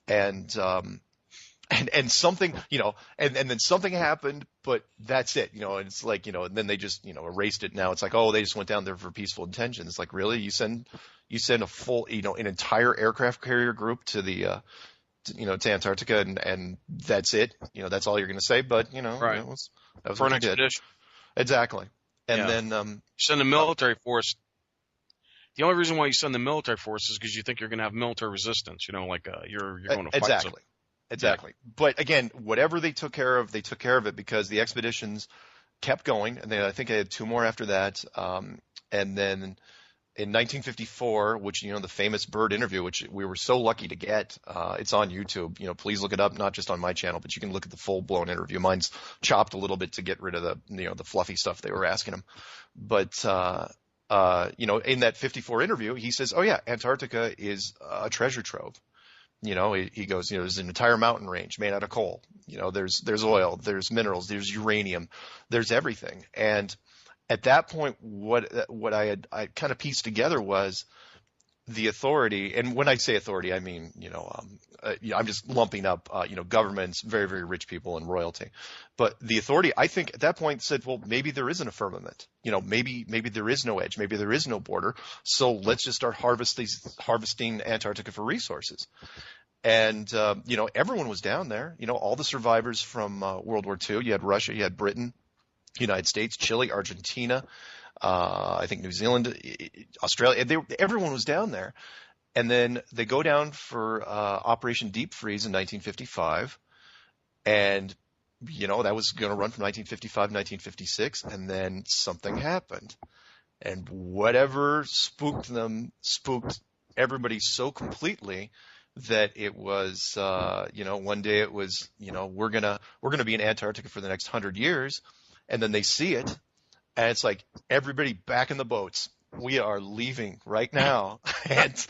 and something, and then something happened, but that's it, and it's and then they just erased it. Now it's they just went down there for peaceful intentions. It's really you send a full, an entire aircraft carrier group to the, to Antarctica, and that's it. That's all you're going to say. But right. That was for an expedition. Exactly. And then you send the military force. The only reason why you send the military force is because you think you're going to have military resistance. You're going to fight. Exactly. Yeah. But again, whatever they took care of it because the expeditions kept going, and I think I had 2 more after that. And then in 1954, which, the famous Byrd interview, which we were so lucky to get, it's on YouTube. Please look it up, not just on my channel, but you can look at the full-blown interview. Mine's chopped a little bit to get rid of the fluffy stuff they were asking him. But, in that 54 interview, he says, oh yeah, Antarctica is a treasure trove. He goes, there's an entire mountain range made out of coal. There's oil, there's minerals, there's uranium, there's everything. And at that point, what I kind of pieced together was the authority, and when I say authority, I mean, I'm just lumping up, governments, very, very rich people and royalty. But the authority, I think at that point said, well, maybe there isn't a firmament. Maybe there is no edge. Maybe there is no border. So let's just start harvesting Antarctica for resources. And, everyone was down there, all the survivors from World War II. You had Russia, you had Britain, United States, Chile, Argentina, I think New Zealand, Australia. Everyone was down there. And then they go down for Operation Deep Freeze in 1955. And, that was going to run from 1955 to 1956. And then something happened. And whatever spooked them spooked everybody so completely that it was, one day it was, we're gonna be in Antarctica for the next 100 years, and then they see it, and it's like everybody back in the boats. We are leaving right now, and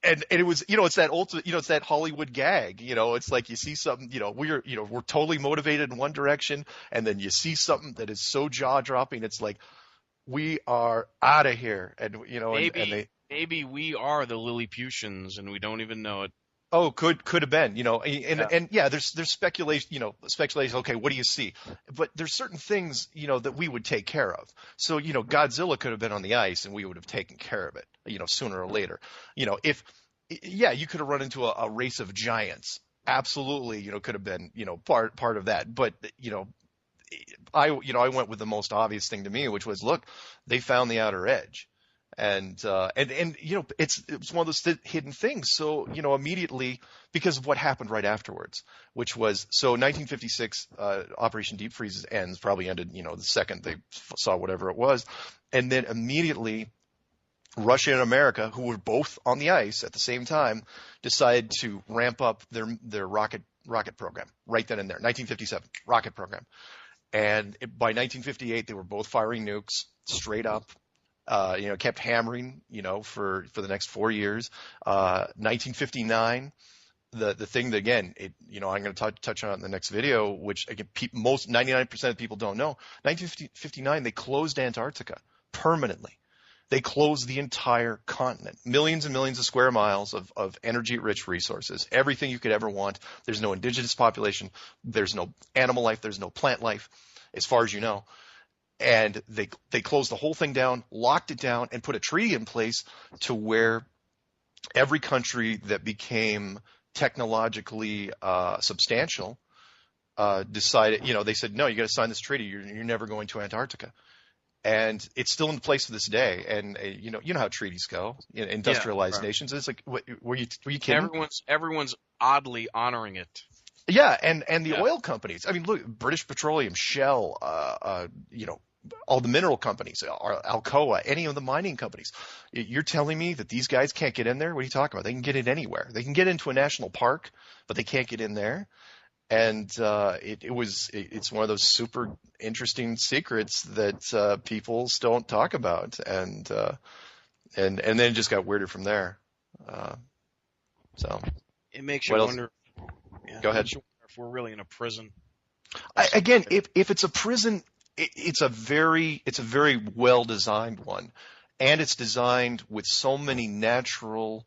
it was, it's that ultimate, it's that Hollywood gag, it's like you see something, we're totally motivated in one direction, and then you see something that is so jaw dropping, it's like we are out of here, and Maybe we are the Lilliputians and we don't even know it. Oh, could have been, and there's speculation, speculation. Okay, what do you see? But there's certain things, that we would take care of. So, Godzilla could have been on the ice and we would have taken care of it, sooner or later. You could have run into a race of giants. Absolutely, could have been, part of that. But, I went with the most obvious thing to me, which was, look, they found the outer edge. And it's one of those hidden things. So, immediately, because of what happened right afterwards, which was, so 1956, Operation Deep Freeze probably ended, the second they saw whatever it was. And then immediately, Russia and America, who were both on the ice at the same time, decided to ramp up their rocket program right then and there. 1957, rocket program. And by 1958, they were both firing nukes straight up. Kept hammering, for the next 4 years. 1959, the thing that, again, I'm going to touch on it in the next video, which again, 99% of people don't know. 1959, they closed Antarctica permanently. They closed the entire continent, millions and millions of square miles of energy-rich resources, everything you could ever want. There's no indigenous population. There's no animal life. There's no plant life, as far as you know. And they closed the whole thing down, locked it down, and put a treaty in place to where every country that became technologically substantial decided, they said, no, you got to sign this treaty. You're never going to Antarctica. And it's still in place to this day. And you know how treaties go in industrialized nations. It's like, were you kidding? Everyone's oddly honoring it. Yeah, and the oil companies. I mean, look, British Petroleum, Shell, all the mineral companies, Alcoa, any of the mining companies. You're telling me that these guys can't get in there? What are you talking about? They can get in anywhere. They can get into a national park, but they can't get in there. And it's one of those super interesting secrets that people don't talk about. And then it just got weirder from there. So it makes you wonder. Yeah, go ahead. If we're really in a prison. Again, if it's a prison, it's a very well designed one, and it's designed with so many natural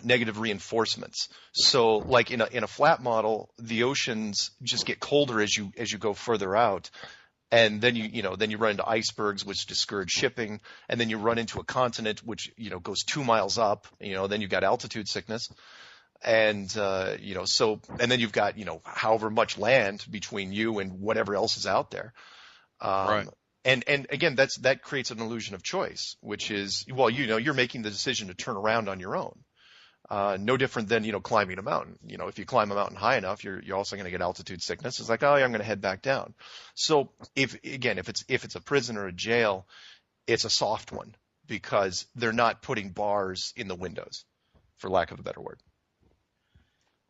negative reinforcements. So, like in a flat model, the oceans just get colder as you go further out. And then you run into icebergs, which discourage shipping, and then you run into a continent which goes 2 miles up. Then you've got altitude sickness. And, and then you've got, however much land between you and whatever else is out there. Right. And again, that creates an illusion of choice, which is, well, you're making the decision to turn around on your own. No different than, climbing a mountain. If you climb a mountain high enough, you're also going to get altitude sickness. It's like, oh, yeah, I'm going to head back down. So if it's a prison or a jail, it's a soft one because they're not putting bars in the windows, for lack of a better word.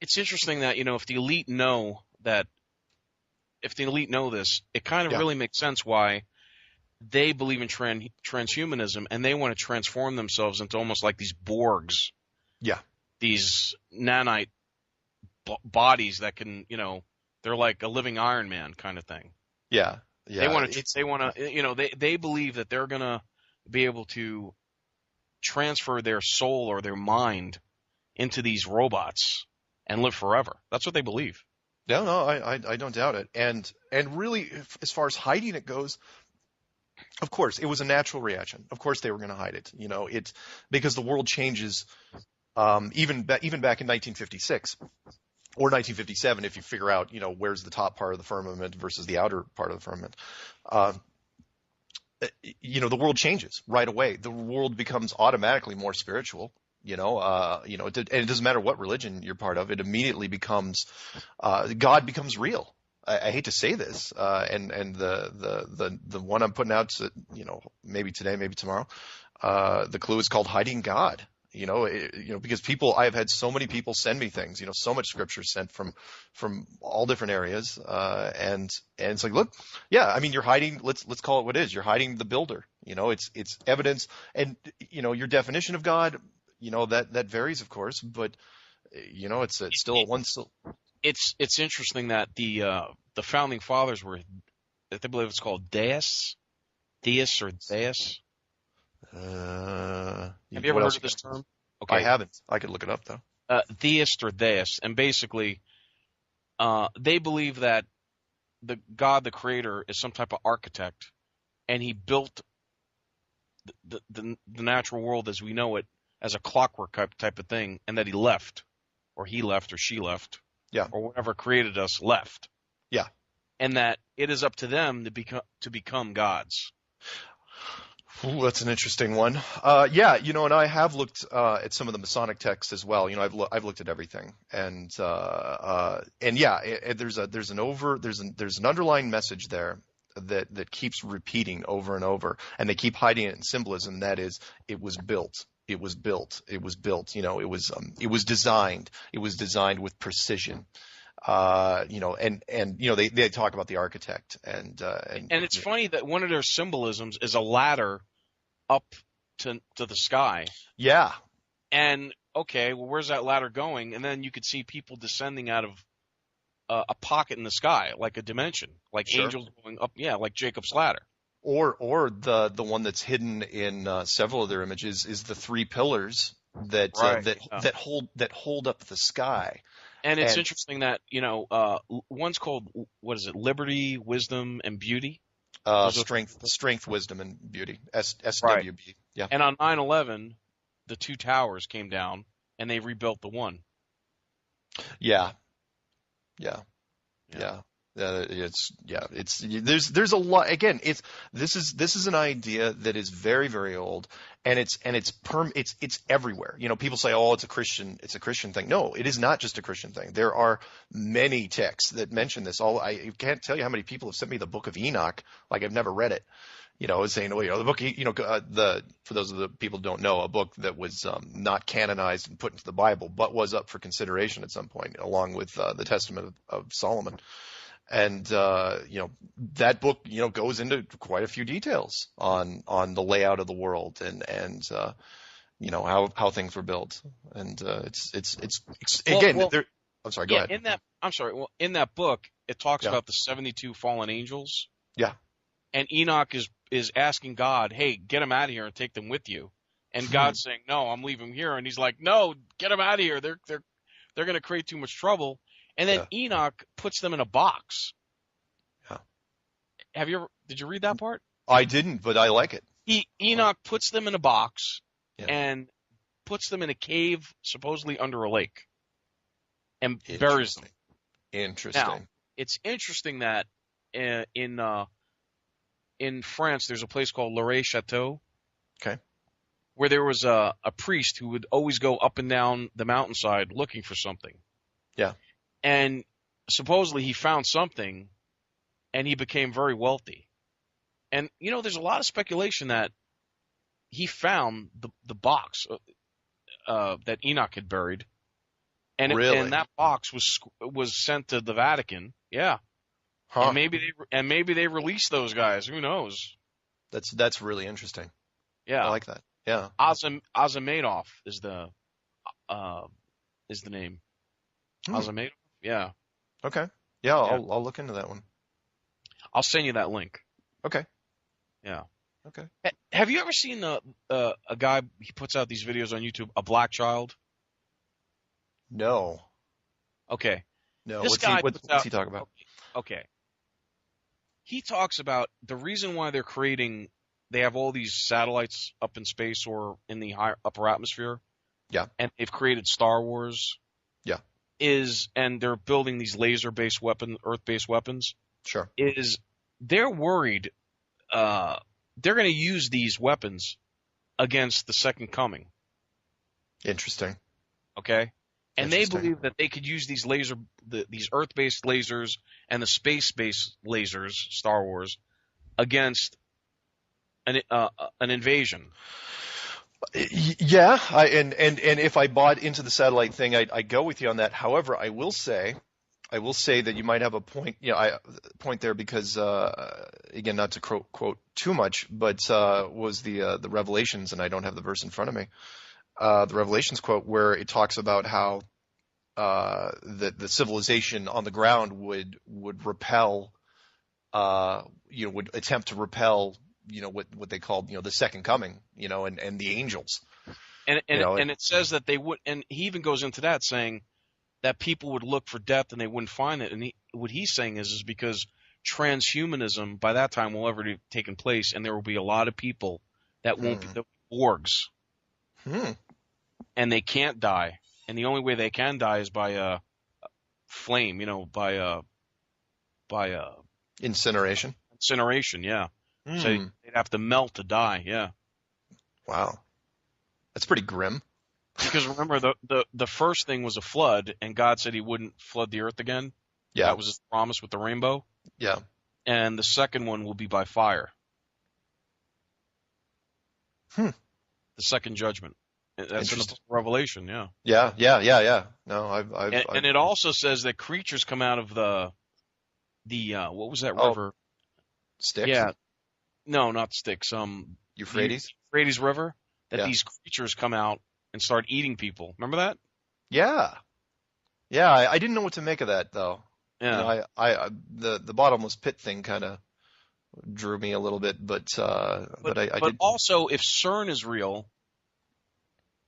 It's interesting that, if the elite know this, it kind of really makes sense why they believe in transhumanism and they want to transform themselves into almost like these Borgs. Yeah. These nanite bodies that can, they're like a living Iron Man kind of thing. Yeah. Yeah. They want to, they believe that they're going to be able to transfer their soul or their mind into these robots and live forever. That's what they believe. No, I don't doubt it. And really, as far as hiding it goes, of course, it was a natural reaction. Of course, they were going to hide it. It's because the world changes. Even back in 1956 or 1957, if you figure out, where's the top part of the firmament versus the outer part of the firmament, the world changes right away. The world becomes automatically more spiritual. And it doesn't matter what religion you're part of. It immediately becomes God becomes real. I hate to say this, and the one I'm putting out, maybe today, maybe tomorrow. The clue is called Hiding God. Because I've had so many people send me things, so much scripture sent from all different areas, and it's like, look, yeah, I mean, you're hiding. Let's call it what it is. You're hiding the builder. It's evidence, and your definition of God, that varies, of course, but it's still a one. It's interesting that the founding fathers were, I believe it's called deists or deists. Have you ever heard of this term? Okay. I haven't. I could look it up though. Theist or deist, and basically, they believe that the God, the Creator, is some type of architect, and he built the natural world as we know it as a clockwork type of thing, and that he left, or she left, yeah, or whatever created us left, yeah, and that it is up to them to become gods. Ooh, that's an interesting one. Yeah, and I have looked at some of the Masonic texts as well. I've looked at everything, and yeah, there's an underlying message there that keeps repeating over and over, and they keep hiding it in symbolism. That is, it was built. It was built. It was built. It was designed. It was designed with precision. They talk about the architect and it's funny that one of their symbolisms is a ladder up to the sky. Yeah. And okay, well, where's that ladder going? And then you could see people descending out of a pocket in the sky, like a dimension, like sure. Angels going up. Yeah, like Jacob's ladder. Or the one that's hidden in several of their images is the three pillars that hold up the sky. And it's interesting that, one's called, what is it, Liberty, Wisdom, and Beauty? Strength, Wisdom, and Beauty. SWB. Right. Yeah. And on 9/11, the two towers came down, and they rebuilt the one. Yeah. There's a lot. Again, this is an idea that is very, very old, and it's everywhere. People say, oh, it's a Christian thing. No, it is not just a Christian thing. There are many texts that mention this. I can't tell you how many people have sent me the Book of Enoch, like I've never read it. Saying, the book, for those of the people who don't know, a book that was not canonized and put into the Bible, but was up for consideration at some point, along with the Testament of Solomon. And that book goes into quite a few details on the layout of the world and how things were built, and it's again. I'm sorry. Go ahead. In that book, it talks Yeah. about the 72 fallen angels. Yeah. And Enoch is asking God, hey, get them out of here and take them with you. And God's saying, no, I'm leaving them here. And he's like, no, get them out of here. They're going to create too much trouble. And then Enoch puts them in a box. Yeah. Did you read that part? I didn't, but I like it. Enoch puts them in a box Yeah. and puts them in a cave, supposedly under a lake, and buries them. Interesting. Now, it's interesting that in France, there's a place called Loret Chateau. Okay. Where there was a priest who would always go up and down the mountainside looking for something. Yeah. And supposedly he found something, and he became very wealthy. And, there's a lot of speculation that he found the box that Enoch had buried. And, really? And that box was sent to the Vatican. Yeah. Huh. And maybe they released those guys. Who knows? That's really interesting. Yeah. I like that. Yeah. Azamadov is the name. Azamadov? Yeah. Okay. Yeah, I'll look into that one. I'll send you that link. Okay. Yeah. Okay. Have you ever seen a guy, he puts out these videos on YouTube, a black child? No. Okay. No. This What's guy he, what's, puts what's out, he talking about? okay. He talks about the reason why they have all these satellites up in space or in the upper atmosphere. Yeah. And they've created Star Wars. Yeah. And they're building these laser-based Earth-based weapons. Sure. They're worried, they're going to use these weapons against the second coming. Interesting. Okay? And they Interesting. believe that they could use these these Earth-based lasers and the space-based lasers, Star Wars, against an invasion. Yeah, and if I bought into the satellite thing, I go with you on that. However, I will say that you might have a point, point there because again, not to quote too much, but was the Revelations, and I don't have the verse in front of me. The Revelations quote where it talks about how the civilization on the ground would repel, would attempt to repel, what they called, the second coming, and the angels. And it says that they would, and he even goes into that saying that people would look for death and they wouldn't find it. And what he's saying is because transhumanism by that time will ever have taken place, and there will be a lot of people that won't be the Borgs. And they can't die. And the only way they can die is by a flame, by incineration. Incineration, yeah. So they'd have to melt to die, yeah. Wow. That's pretty grim. Because remember, the first thing was a flood, and God said he wouldn't flood the earth again. Yeah. That was his promise with the rainbow. Yeah. And the second one will be by fire. The second judgment. That's in the book of Revelation, yeah. Yeah. No, And it also says that creatures come out of the what was that river? Styx? Yeah. No, not Styx. Euphrates? Euphrates River. That these creatures come out and start eating people. Remember that? Yeah. Yeah, I didn't know what to make of that though. Yeah. The bottomless pit thing kind of drew me a little bit, but I did. Also, if CERN is real,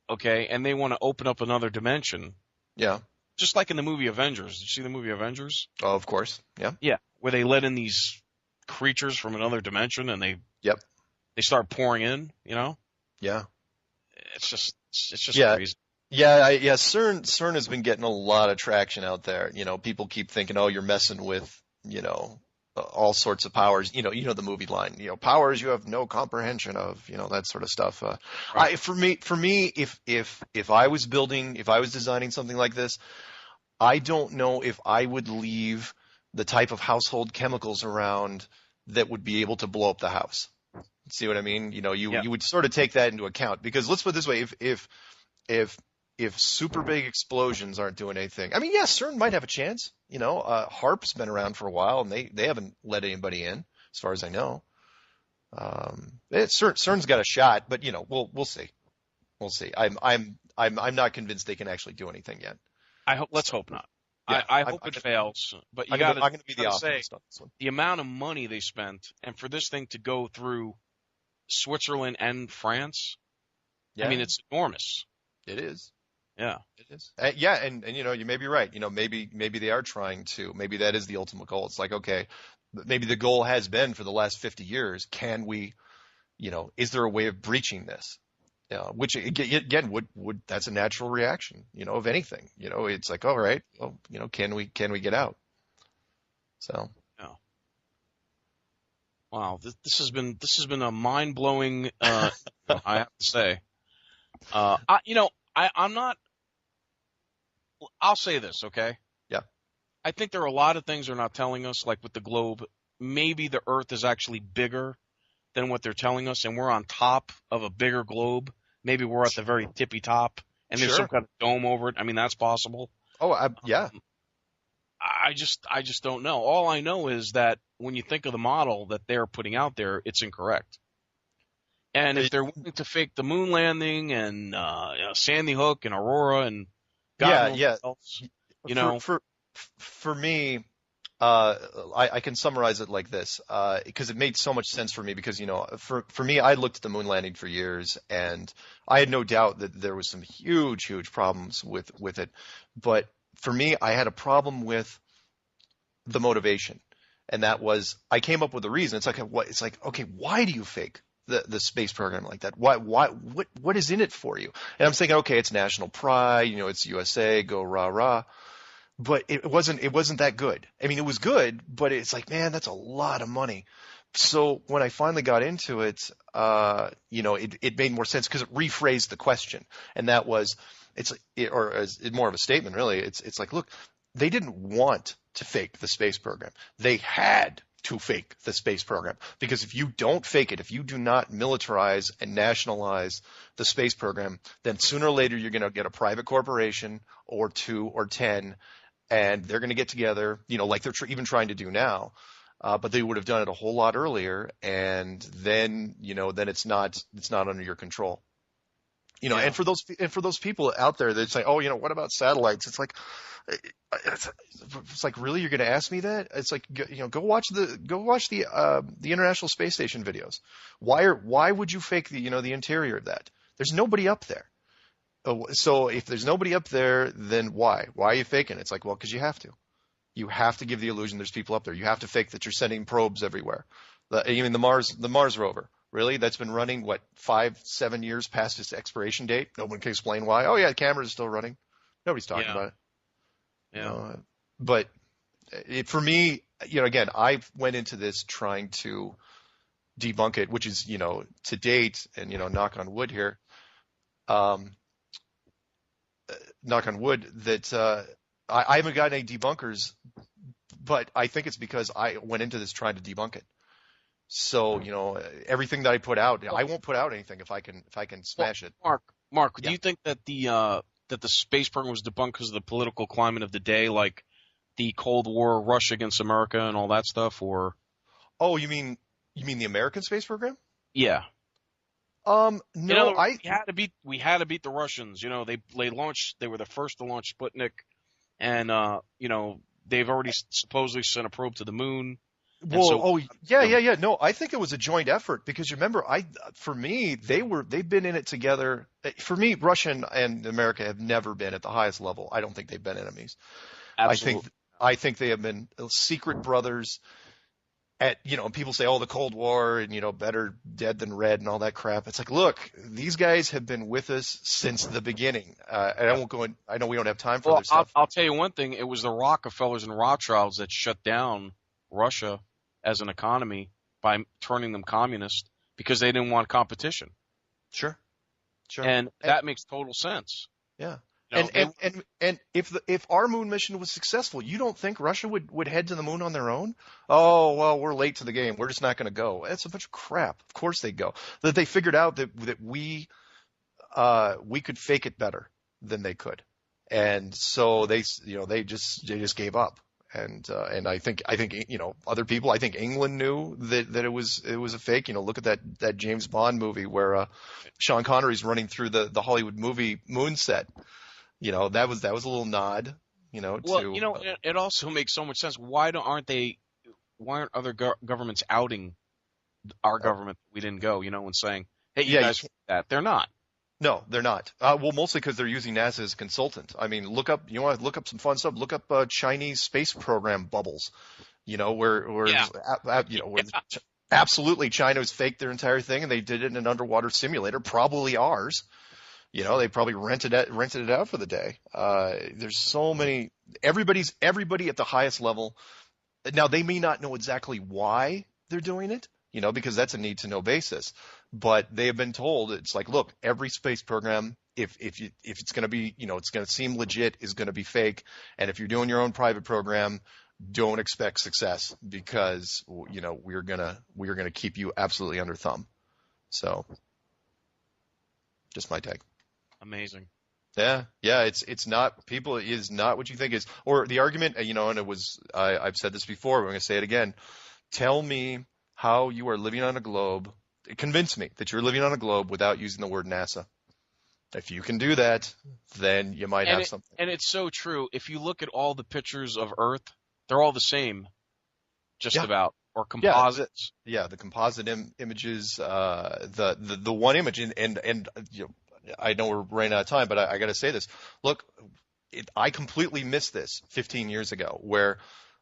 okay, and they want to open up another dimension. Yeah. Just like in the movie Avengers. Did you see the movie Avengers? Oh, of course. Yeah. Yeah, where they let in these creatures from another dimension and they start pouring in, Yeah. It's just Yeah. crazy. Yeah, CERN has been getting a lot of traction out there. People keep thinking, oh, you're messing with, all sorts of powers. The movie line, powers you have no comprehension of, that sort of stuff. Right. For me, if I was designing something like this, I don't know if I would leave the type of household chemicals around that would be able to blow up the house. See what I mean? You would sort of take that into account, because let's put it this way: if super big explosions aren't doing anything, I mean, CERN might have a chance. HARP's been around for a while, and they haven't let anybody in, as far as I know. CERN's got a shot, but we'll see. We'll see. I'm not convinced they can actually do anything yet. Let's hope not. Yeah, I hope it fails, but I'm going to be the optimist on this one. The amount of money they spent, and for this thing to go through Switzerland and France, I mean, it's enormous. It is. Yeah. It is. And you may be right. Maybe they are trying to. Maybe that is the ultimate goal. It's like, okay, maybe the goal has been for the last 50 years. Can we, is there a way of breaching this? Which again would that's a natural reaction, of anything. It's like, all right, well, can we get out? So. Yeah. Wow, this has been a mind blowing. I have to say. I'm not. I'll say this, okay? Yeah. I think there are a lot of things they're not telling us, like with the globe. Maybe the Earth is actually bigger than what they're telling us, and we're on top of a bigger globe. Maybe we're at the very tippy top, and there's some kind of dome over it. I mean, that's possible. Oh, yeah. I just don't know. All I know is that when you think of the model that they're putting out there, it's incorrect. And if they're willing to fake the moon landing and Sandy Hook and Aurora and God knows what else, For me, I can summarize it like this, because it made so much sense for me. Because for me, I looked at the moon landing for years, and I had no doubt that there was some huge problems with it. But for me, I had a problem with the motivation, and that was I came up with a reason. It's like okay, why do you fake the space program like that? What is in it for you? And I'm thinking, okay, it's national pride, it's USA, go rah rah. But it wasn't that good. I mean, it was good, but it's like, man, that's a lot of money. So when I finally got into it, it made more sense because it rephrased the question, and that was, more of a statement, really. It's like, look, they didn't want to fake the space program. They had to fake the space program, because if you don't fake it, if you do not militarize and nationalize the space program, then sooner or later you're going to get a private corporation or 2 or 10. And they're going to get together, like they're even trying to do now, but they would have done it a whole lot earlier, and then it's not under your control, Yeah. And for those people out there that say, oh, what about satellites? It's like really, you're going to ask me that? It's like, go watch the International Space Station videos. Why would you fake the interior of that? There's nobody up there. So if there's nobody up there, then why? Why are you faking it? It's like, well, because you have to. You have to give the illusion there's people up there. You have to fake that you're sending probes everywhere. Even the Mars rover, really? That's been running, 5-7 years past its expiration date? No one can explain why. Oh, yeah, the cameras are still running. Nobody's talking about it. Yeah. But for me, again, I went into this trying to debunk it, which is, to date, and, knock on wood here, knock on wood, that I haven't got any debunkers, but I think it's because I went into this trying to debunk it. So, everything that I put out, I won't put out anything if I can smash it. Mark, Yeah. do you think that the space program was debunked because of the political climate of the day, like the Cold War, Russia against America, and all that stuff, or? Oh, you mean the American space program? Yeah. No, we had to beat the Russians. They were the first to launch Sputnik, and they've already supposedly sent a probe to the moon. Well, yeah. No, I think it was a joint effort, because remember, for me, they've been in it together. For me, Russia and America have never been at the highest level. I don't think they've been enemies. Absolutely. I think they have been secret brothers. People say, oh, the Cold War, and, better dead than red and all that crap. It's like, look, these guys have been with us since the beginning. And I won't go in. I know we don't have time for other stuff. I'll tell you one thing. It was the Rockefellers and Rothschilds that shut down Russia as an economy by turning them communist, because they didn't want competition. Sure. And that makes total sense. Yeah. And if our moon mission was successful, you don't think Russia would head to the moon on their own? Oh, well, we're late to the game. We're just not going to go. That's a bunch of crap. Of course they'd go. That they figured out that we could fake it better than they could, and so they just gave up. And I think other people, I think England knew that it was a fake. Look at that James Bond movie where Sean Connery's running through the Hollywood movie moon set. That was a little nod. It also makes so much sense. Why aren't other governments outing our government? We didn't go, and saying, hey, you guys, that they're not. No, they're not. Well, mostly because they're using NASA as a consultant. I mean, you want to look up some fun stuff? Look up Chinese space program bubbles. Absolutely China's faked their entire thing, and they did it in an underwater simulator, probably ours. They probably rented it out for the day. There's so many. Everybody at the highest level. Now, they may not know exactly why they're doing it, because that's a need to know basis. But they have been told, it's like, look, every space program, if it's going to be, it's going to seem legit, is going to be fake. And if you're doing your own private program, don't expect success, because we're gonna keep you absolutely under thumb. So, just my take. Amazing. Yeah. It's not, people, it is not what you think is, or the argument, and it was, I've said this before, but I'm going to say it again. Tell me how you are living on a globe. Convince me that you're living on a globe without using the word NASA. If you can do that, then you might have something. And it's so true. If you look at all the pictures of Earth They're all the same, just Yeah. about, or composites. Yeah, the composite images, the one image, and you know, I know we're running out of time, but I got to say this. Look, I completely missed this 15 years ago, where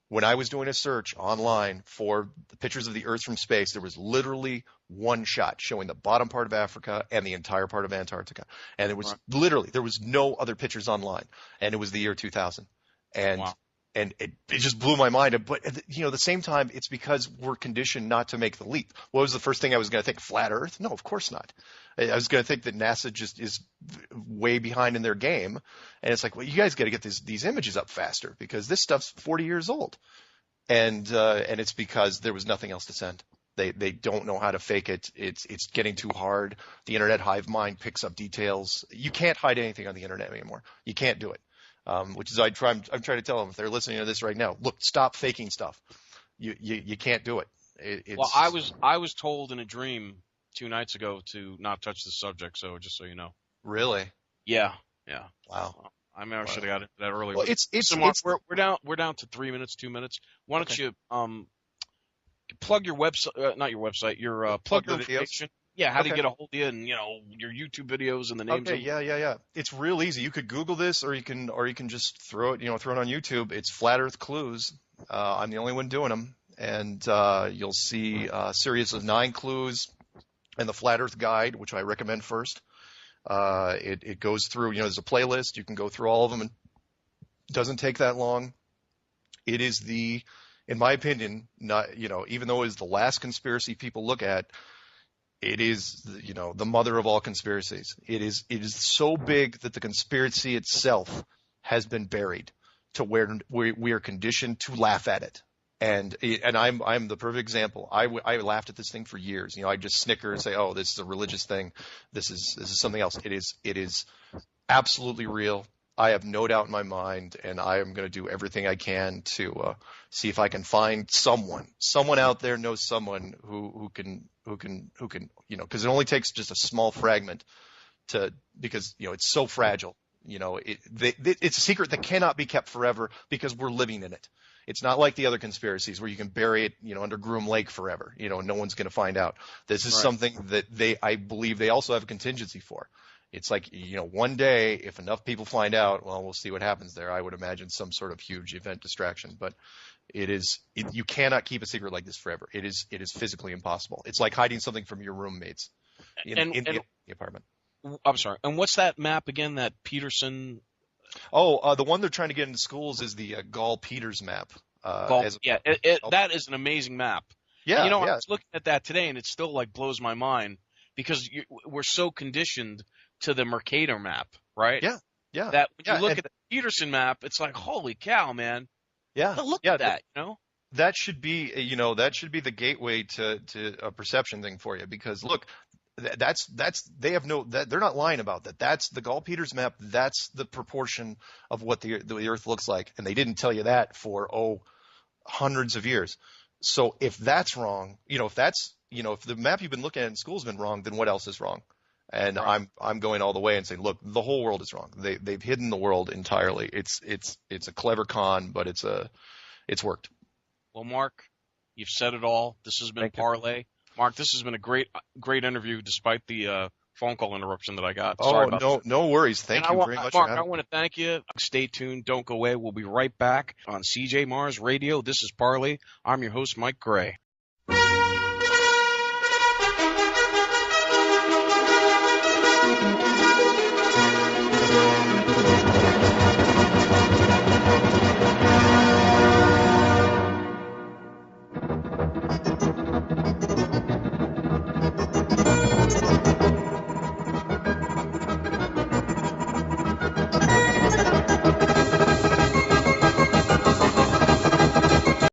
when I was doing a search online for the pictures of the Earth from space, there was literally one shot showing the bottom part of Africa and the entire part of Antarctica, and it was literally, there was no other pictures online, and it was the year 2000, and Wow. and it just blew my mind. But you know, at the same time, it's because we're conditioned not to make the leap. What was the first thing I was going to think? Flat Earth? No, of course not. I was going to think that NASA just is way behind in their game, and it's like, well, you guys got to get these images up faster because this stuff's 40 years old, and it's because there was nothing else to send. They don't know how to fake it. It's getting too hard. The internet hive mind picks up details. You can't hide anything on the internet anymore. You can't do it. Which is I'm trying to tell them, if they're listening to this right now, look, stop faking stuff. You can't do it. It's, Well, I was told in a dream 2 nights ago to not touch the subject. So just so you know. really, Yeah. wow. I mean, I should have got into that earlier. Well, it's So Mark, we're down to 3 minutes, 2 minutes. Why don't you plug your website, not your website, your plug your the videos? information. Yeah, how to Okay. get a hold of you, and your YouTube videos and the names. Okay, yeah. It's real easy. You could Google this, or you can just throw it on YouTube. It's Flat Earth Clues. I'm the only one doing them, and you'll see a series of 9 clues, and the Flat Earth Guide, which I recommend first. It goes through. There's a playlist. You can go through all of them, and it doesn't take that long. It is in my opinion, not even though it is the last conspiracy people look at. It is, the mother of all conspiracies. It is so big that the conspiracy itself has been buried to where we are conditioned to laugh at it. And I'm the perfect example. I laughed at this thing for years. I just snicker and say, "Oh, this is a religious thing. This is something else." It is absolutely real. I have no doubt in my mind, and I am going to do everything I can to see if I can find someone out there knows someone who can, because it only takes just a small fragment because it's so fragile. It's a secret that cannot be kept forever because we're living in it. It's not like the other conspiracies where you can bury it, under Groom Lake forever, and no one's going to find out. This is something that I believe they also have a contingency for. It's like, one day, if enough people find out, well, we'll see what happens there. I would imagine some sort of huge event distraction, but you cannot keep a secret like this forever. It is physically impossible. It's like hiding something from your roommates in the apartment. I'm sorry. And what's that map again? That Peterson. Oh, the one they're trying to get into schools is the Gall-Peters map. That is an amazing map. Yeah, And, yeah. I was looking at that today, and it still blows my mind because we're so conditioned to the Mercator map, right? Yeah. That when you look at the Peterson map, it's like, holy cow, man! Yeah. Look at that, That should be, the gateway to a perception thing for you, because look, they're not lying about that. That's the Gall-Peters map. That's the proportion of what the Earth looks like, and they didn't tell you that for hundreds of years. So if that's wrong, if the map you've been looking at in school has been wrong, then what else is wrong? And right. I'm going all the way and saying, look, the whole world is wrong. They've hidden the world entirely. It's a clever con, but it's worked. Well, Mark, you've said it all. This has been Parlay. Mark, this has been a great interview, despite the phone call interruption that I got. Sorry about that. No worries. Thank you very much, Mark. I want to thank you. Stay tuned. Don't go away. We'll be right back on CJ Mars Radio. This is Parlay. I'm your host, Mike Gray.